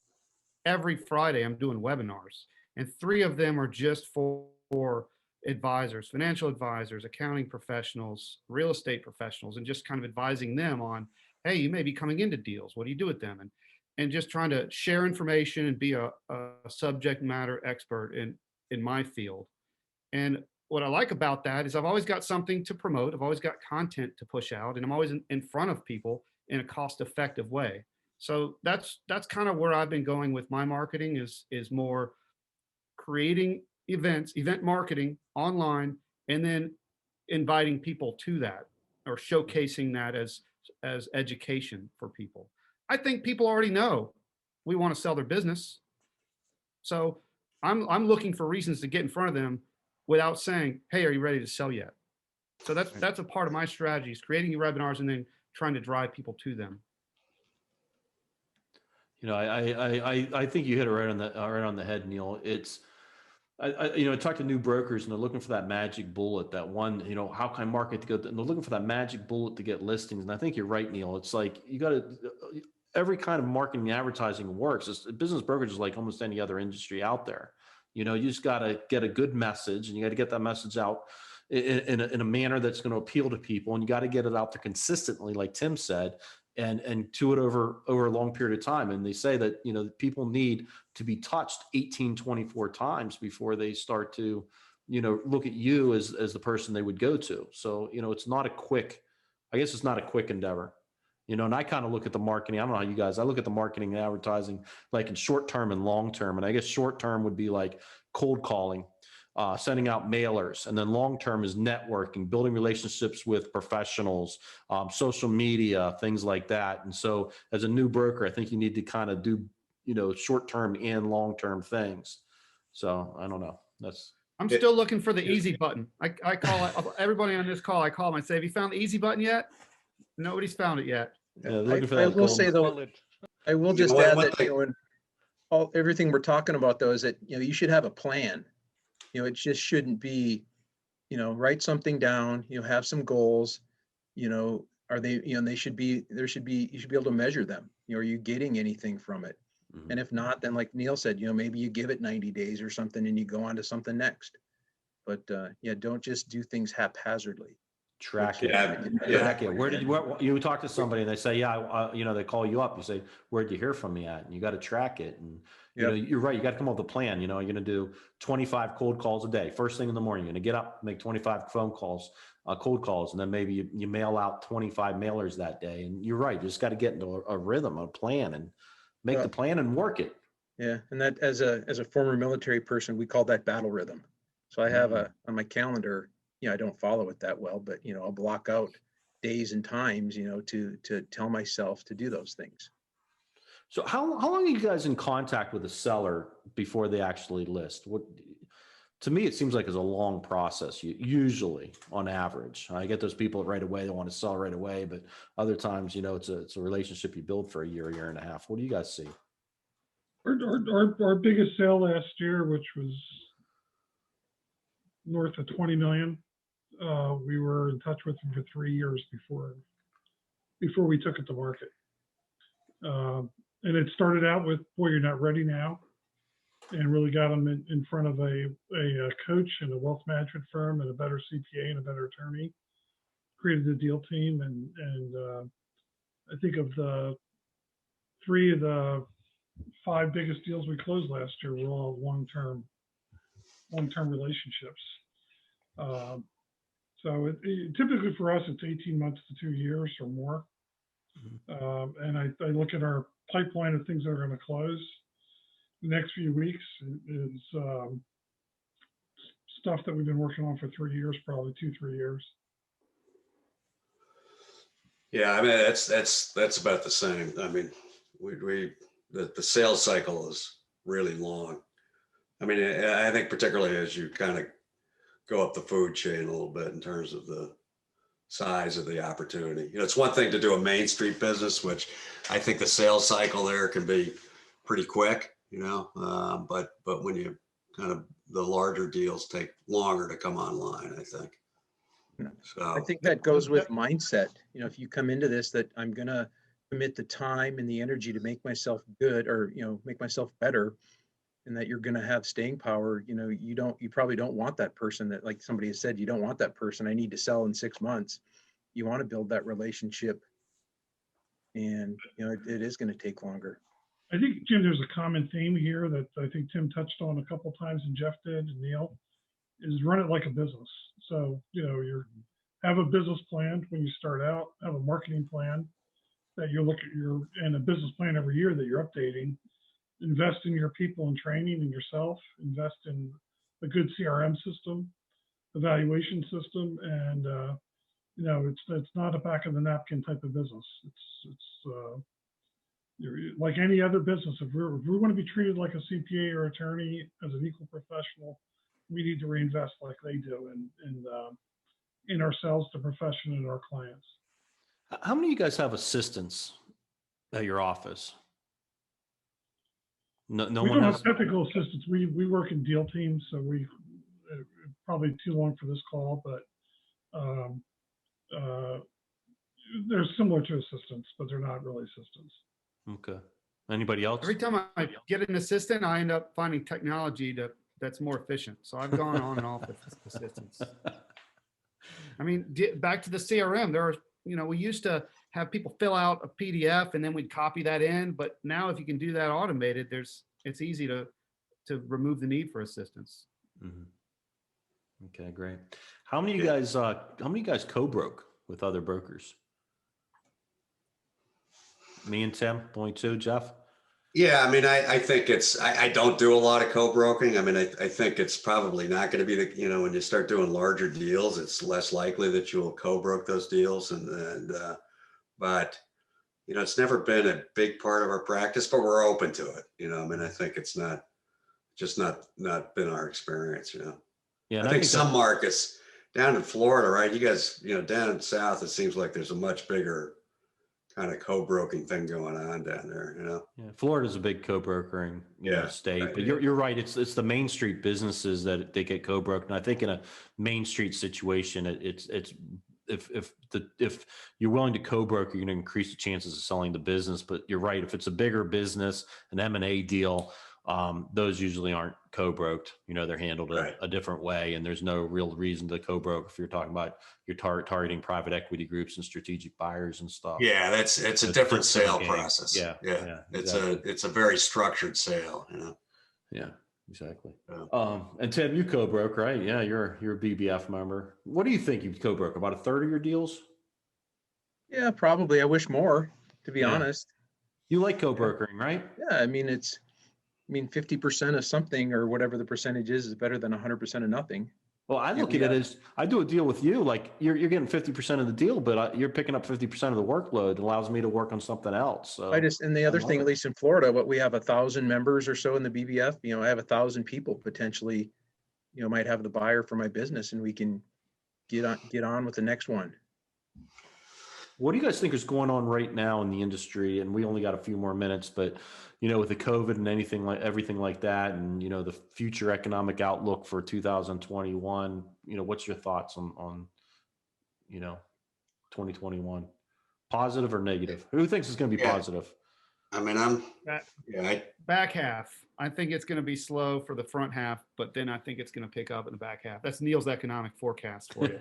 Every Friday, I'm doing webinars, and 3 of them are just for advisors, financial advisors, accounting professionals, real estate professionals, and just kind of advising them on, hey, you may be coming into deals. What do you do with them? And just trying to share information and be a subject matter expert in my field. And what I like about that is I've always got something to promote. I've always got content to push out, and I'm always in front of people in a cost-effective way. So that's kind of where I've been going with my marketing is more creating events, event marketing online, and then inviting people to that or showcasing that as education for people. I think people already know we want to sell their business. So I'm looking for reasons to get in front of them without saying, "Hey, are you ready to sell yet?" So that's a part of my strategy is creating webinars and then trying to drive people to them. I think you hit it right on the head, Neil. I talk to new brokers and they're looking for that magic bullet, that one, how can I market to go, and they're looking for that magic bullet to get listings. And I think you're right, Neil. It's like, you got to, every kind of marketing and advertising works. Business brokerage is like almost any other industry out there. You just got to get a good message, and you got to get that message out in a manner that's going to appeal to people. And you got to get it out there consistently, like Tim said, and to it over a long period of time. And they say that, people need to be touched 18, 24 times before they start to, look at you as the person they would go to. So, it's not a quick, I guess it's not a quick endeavor, and I kind of look at the marketing. I don't know how you guys, I look at the marketing and advertising like in short term and long term. And I guess short term would be like cold calling, sending out mailers, and then long term is networking, building relationships with professionals, social media, things like that. And so, as a new broker, I think you need to kind of do, short term and long term things. So I don't know. I'm still looking for the easy button. I call everybody on this call. I call them. I say, "Have you found the easy button yet?" Nobody's found it yet. Yeah, looking for I that will gold. say though, I will just what- add what that, they- in everything we're talking about though, is that, you should have a plan. It just shouldn't be, write something down, have some goals, are they, you should be able to measure them. Are you getting anything from it? Mhm. And if not, then like Neil said, maybe you give it 90 days or something and you go on to something next. But yeah, don't just do things haphazardly. Track it. Yeah, Track it. Where you talk to somebody and they say, yeah, they call you up. You say, where'd you hear from me at? And you got to track it. And, you're right. You got to come up with a plan. You're going to do 25 cold calls a day. First thing in the morning, you're going to get up, make 25 phone calls, cold calls. And then maybe you mail out 25 mailers that day. And you're right. You just got to get into a rhythm, a plan, and make the plan and work it. Yeah. And that as a former military person, we call that battle rhythm. So I have on my calendar, I don't follow it that well, but I'll block out days and times, to tell myself to do those things. So how long are you guys in contact with a seller before they actually list? To me, it seems like it's a long process, usually on average. I get those people right away that want to sell right away, but other times, it's a relationship you build for a year and a half. What do you guys see? Our biggest sale last year, which was north of 20 million, we were in touch with them for 3 years before we took it to market. And it started out with, boy, you're not ready now, and really got them in front of a coach and a wealth management firm and a better CPA and a better attorney. Created a deal team, and I think of the 3 of the 5 biggest deals we closed last year were all long-term relationships. So typically for us, it's 18 months to 2 years or more. And I look at our pipeline of things that are going to close the next few weeks is stuff that we've been working on for 3 years, probably 2-3 years. Yeah, I mean, that's about the same. I mean, the sales cycle is really long. I mean, I think particularly as you kind of go up the food chain a little bit in terms of the size of the opportunity. It's one thing to do a Main Street business, which I think the sales cycle there can be pretty quick, but when you kind of, the larger deals take longer to come online, I think. So I think that goes with mindset. If you come into this, that I'm going to commit the time and the energy to make myself good, or, make myself better, and that you're going to have staying power, you probably don't want that person that, like somebody has said, you don't want that person, I need to sell in 6 months. You want to build that relationship, and, it is going to take longer. I think, Jim, there's a common theme here that I think Tim touched on a couple of times, and Jeff did, and Neil, is run it like a business. So, you have a business plan when you start out, have a marketing plan that you look at, and a business plan every year that you're updating. Invest in your people and training and yourself, invest in a good CRM system, evaluation system. And, it's not a back of the napkin type of business. It's like any other business. If we're going to be treated like a CPA or attorney as an equal professional, we need to reinvest like they do in ourselves, the profession, and our clients. How many of you guys have assistants at your office? No We one don't has. have technical assistance. We work in deal teams, so we probably too long for this call, but um, uh, they're similar to assistants, but they're not really assistants. Okay. Anybody else? Every time I get an assistant, I end up finding technology that's more efficient. So I've gone on and off with assistants. I mean, back to the CRM, there are, we used to have people fill out a PDF and then we'd copy that in. But now if you can do that automated, it's easy to remove the need for assistance. Mhm. Okay, great. How many of you guys co-broke with other brokers? Me and Tim, only two, Jeff? Yeah, I mean, I think I don't do a lot of co-broking. I mean, I think it's probably not going to be when you start doing larger deals, it's less likely that you'll co-broke those deals. But, it's never been a big part of our practice, but we're open to it. I mean, I think it's not been our experience, Yeah, and I think some markets down in Florida, right? You guys, down south, it seems like there's a much bigger kind of co-broking thing going on down there, Yeah, Florida's a big co-brokering, state, right. but you're right. It's the Main Street businesses that they get co-broke. And I think in a Main Street situation, it's if you're willing to co-broker, you're going to increase the chances of selling the business. But you're right. If it's a bigger business, an M&A deal, those usually aren't co-broked. They're handled a different way, and there's no real reason to co-broke if you're talking about you're targeting private equity groups and strategic buyers and stuff. Yeah, it's a different sale process. Yeah, Exactly. It's a very structured sale. Yeah, exactly. Yeah. And Tim, you co-broke, right? Yeah, you're a BBF member. What do you think you co-broke? About a third of your deals? Yeah, probably. I wish more, to be Yeah. honest. You like co-brokering, right? Yeah, I mean, 50% of something or whatever the percentage is better than 100% of nothing. Well, I look at it as I do a deal with you, like you're getting 50% of the deal, but you're picking up 50% of the workload. It allows me to work on something else. So And the other thing, at least in Florida, what we have 1,000 members or so in the BBF, I have 1,000 people potentially, might have the buyer for my business, and we can get on with the next one. what do you guys think is going on right now in the industry? And we only got a few more minutes, but with the COVID and everything like that, and the future economic outlook for 2021, what's your thoughts on 2021? Positive or negative? Who thinks it's going to be positive? I mean, Back half. I think it's going to be slow for the front half, but then I think it's going to pick up in the back half. That's Neil's economic forecast for you.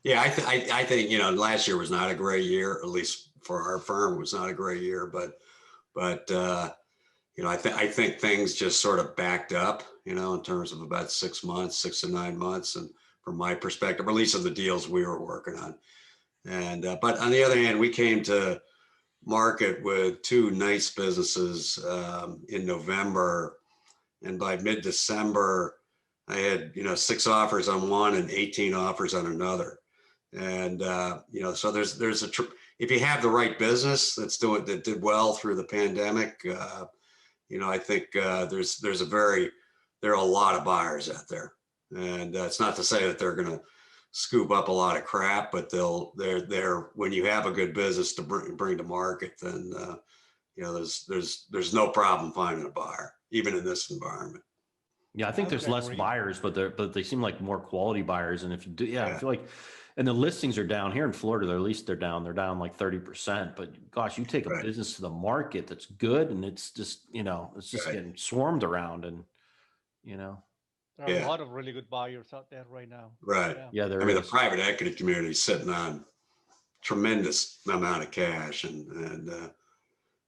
Yeah, I think last year was not a great year, at least for our firm. It was not a great year, but I think things just sort of backed up, in terms of about 6 to 9 months, and from my perspective, or at least of the deals we were working on. And but on the other hand, we came to market with two nice businesses in November, and by mid-December, I had 6 offers on one and 18 offers on another. And so there's if you have the right business that did well through the pandemic, I think there are a lot of buyers out there, and it's not to say that they're going to scoop up a lot of crap, but they're when you have a good business to bring to market, then there's no problem finding a buyer, even in this environment. Yeah, I think there's less buyers, but they seem like more quality buyers. And if you do, I feel like, and the listings are down here in Florida. At least they're down like 30%. But gosh, you take a business to the market that's good, and it's just getting swarmed around, and there are a lot of really good buyers out there right now. Right. Yeah, I mean, the private equity community is sitting on tremendous amount of cash, and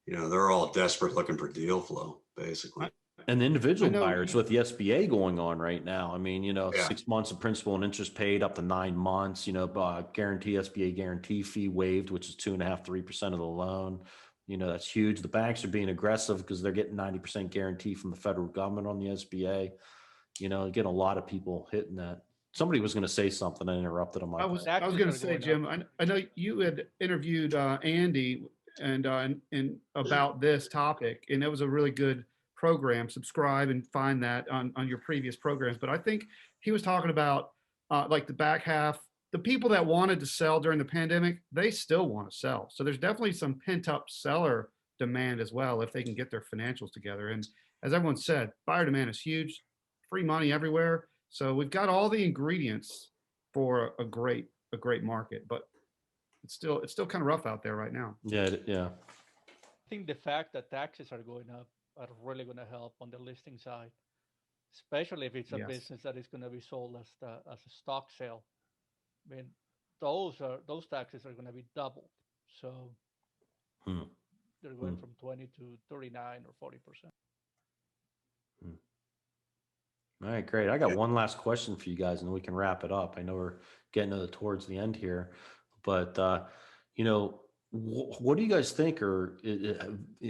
they're all desperate looking for deal flow, basically. And the individual buyers with the SBA going on right now. I mean, 6 months of principal and interest paid up to 9 months, SBA guarantee fee waived, which is 2.5–3% of the loan. That's huge. The banks are being aggressive because they're getting 90% guarantee from the federal government on the SBA. Getting a lot of people hitting that. Somebody was going to say something. I interrupted them. I was going to say, Jim, I know you had interviewed Andy and about this topic, and it was a really good program. Subscribe and find that on your previous programs. But I think he was talking about like the back half, the people that wanted to sell during the pandemic, they still want to sell. So there's definitely some pent up seller demand as well if they can get their financials together. And as everyone said, buyer demand is huge, free money everywhere. So we've got all the ingredients for a great market, but it's still kind of rough out there right now. Yeah. I think the fact that taxes are going up are really going to help on the listing side, especially if it's a Yes. business that is going to be sold as a stock sale. I mean, those taxes are going to be doubled. So Hmm. they're going Hmm. from 20 to 39 or 40%. All right, great. I got one last question for you guys, and then we can wrap it up. I know we're getting towards the end here, but what do you guys think, or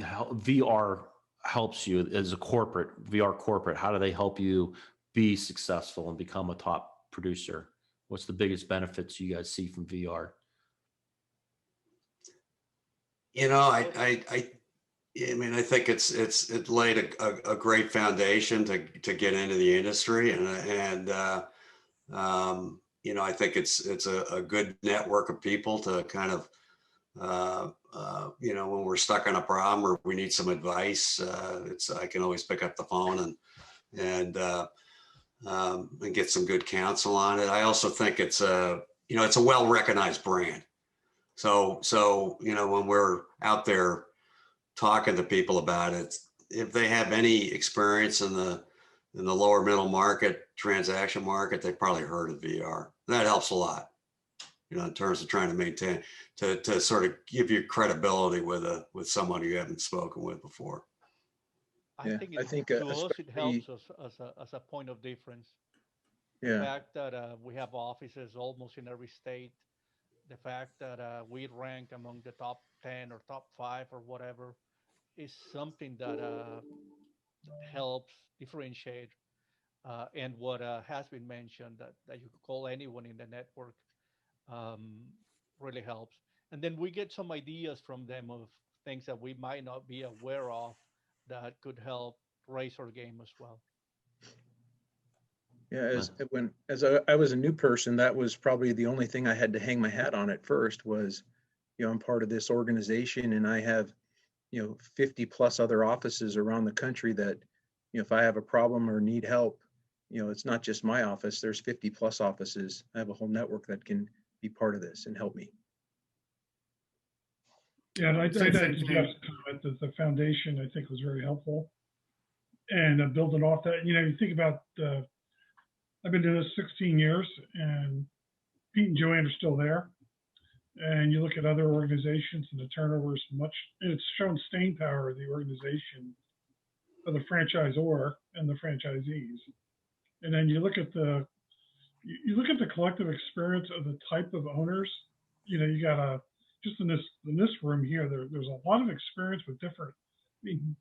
how VR helps you as a VR corporate? How do they help you be successful and become a top producer? What's the biggest benefits you guys see from VR? I mean, I think it laid a great foundation to get into the industry, and I think it's a good network of people to kind of when we're stuck on a problem or we need some advice, I can always pick up the phone and get some good counsel on it. I also think it's a well-recognized brand. So when we're out there talking to people about it, if they have any experience in the lower middle market transaction market, they've probably heard of VR. That helps a lot, in terms of trying to maintain to sort of give you credibility with someone you haven't spoken with before. I Yeah, think I think to us it especially, helps us as a point of difference. The yeah, fact that we have offices almost in every state, the fact that we rank among the top 10 or top 5 or whatever is something that helps differentiate. And what has been mentioned that you could call anyone in the network um, really helps. And then we get some ideas from them of things that we might not be aware of that could help raise our game as well. yeah. Nice. I was a new person, that was probably the only thing I had to hang my hat on at first was, I'm part of this organization and I have 50 plus other offices around the country that, if I have a problem or need help, it's not just my office, there's 50 plus offices. I have a whole network that can be part of this and help me. Yeah, and I'd Same add to thing. Jeff's comment that the foundation, I think, was very helpful. And building off that, you think about, I've been doing this 16 years, and Pete and JoAnn are still there. And you look at other organizations and the turnover is much, and it's shown staying power of the organization, of the franchisor and the franchisees. And then you look at the collective experience of the type of owners. You got just in this room here, there's a lot of experience with different. I mean,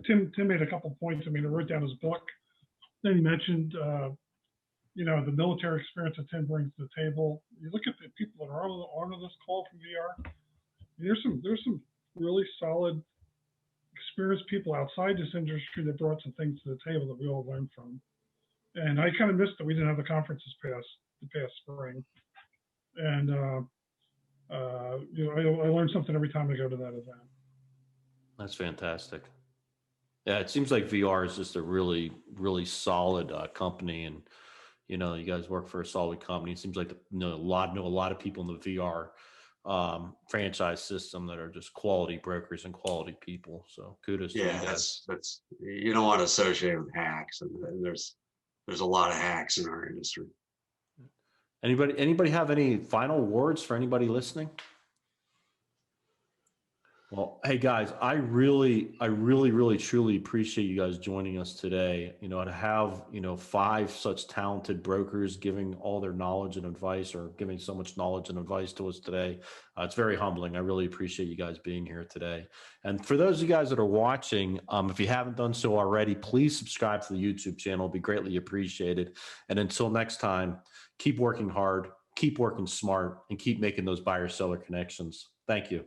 Tim made a couple points. I mean, I wrote down his book. Then he mentioned, the military experience that Tim brings to the table. You look at the people that are on this call from VR. There's some really solid, experienced people outside this industry that brought some things to the table that we all learned from. And I kind of missed that we didn't have the conference the past spring. And I learned something every time I go to that event. That's fantastic. Yeah, it seems like VR is just a really, really solid company, and you guys work for a solid company. It seems like know a lot of people in the VR franchise system that are just quality brokers and quality people. So kudos to you Yeah, guys. that's you don't want to associate with hacks, and there's a lot of hacks in our industry. Anybody have any final words for anybody listening? Well, hey guys, I really, truly appreciate you guys joining us today. To have, 5 such talented brokers giving all their knowledge and advice, or giving so much knowledge and advice to us today. It's very humbling. I really appreciate you guys being here today. And for those of you guys that are watching, if you haven't done so already, please subscribe to the YouTube channel. It'd be greatly appreciated. And until next time, keep working hard, keep working smart, and keep making those buyer-seller connections. Thank you.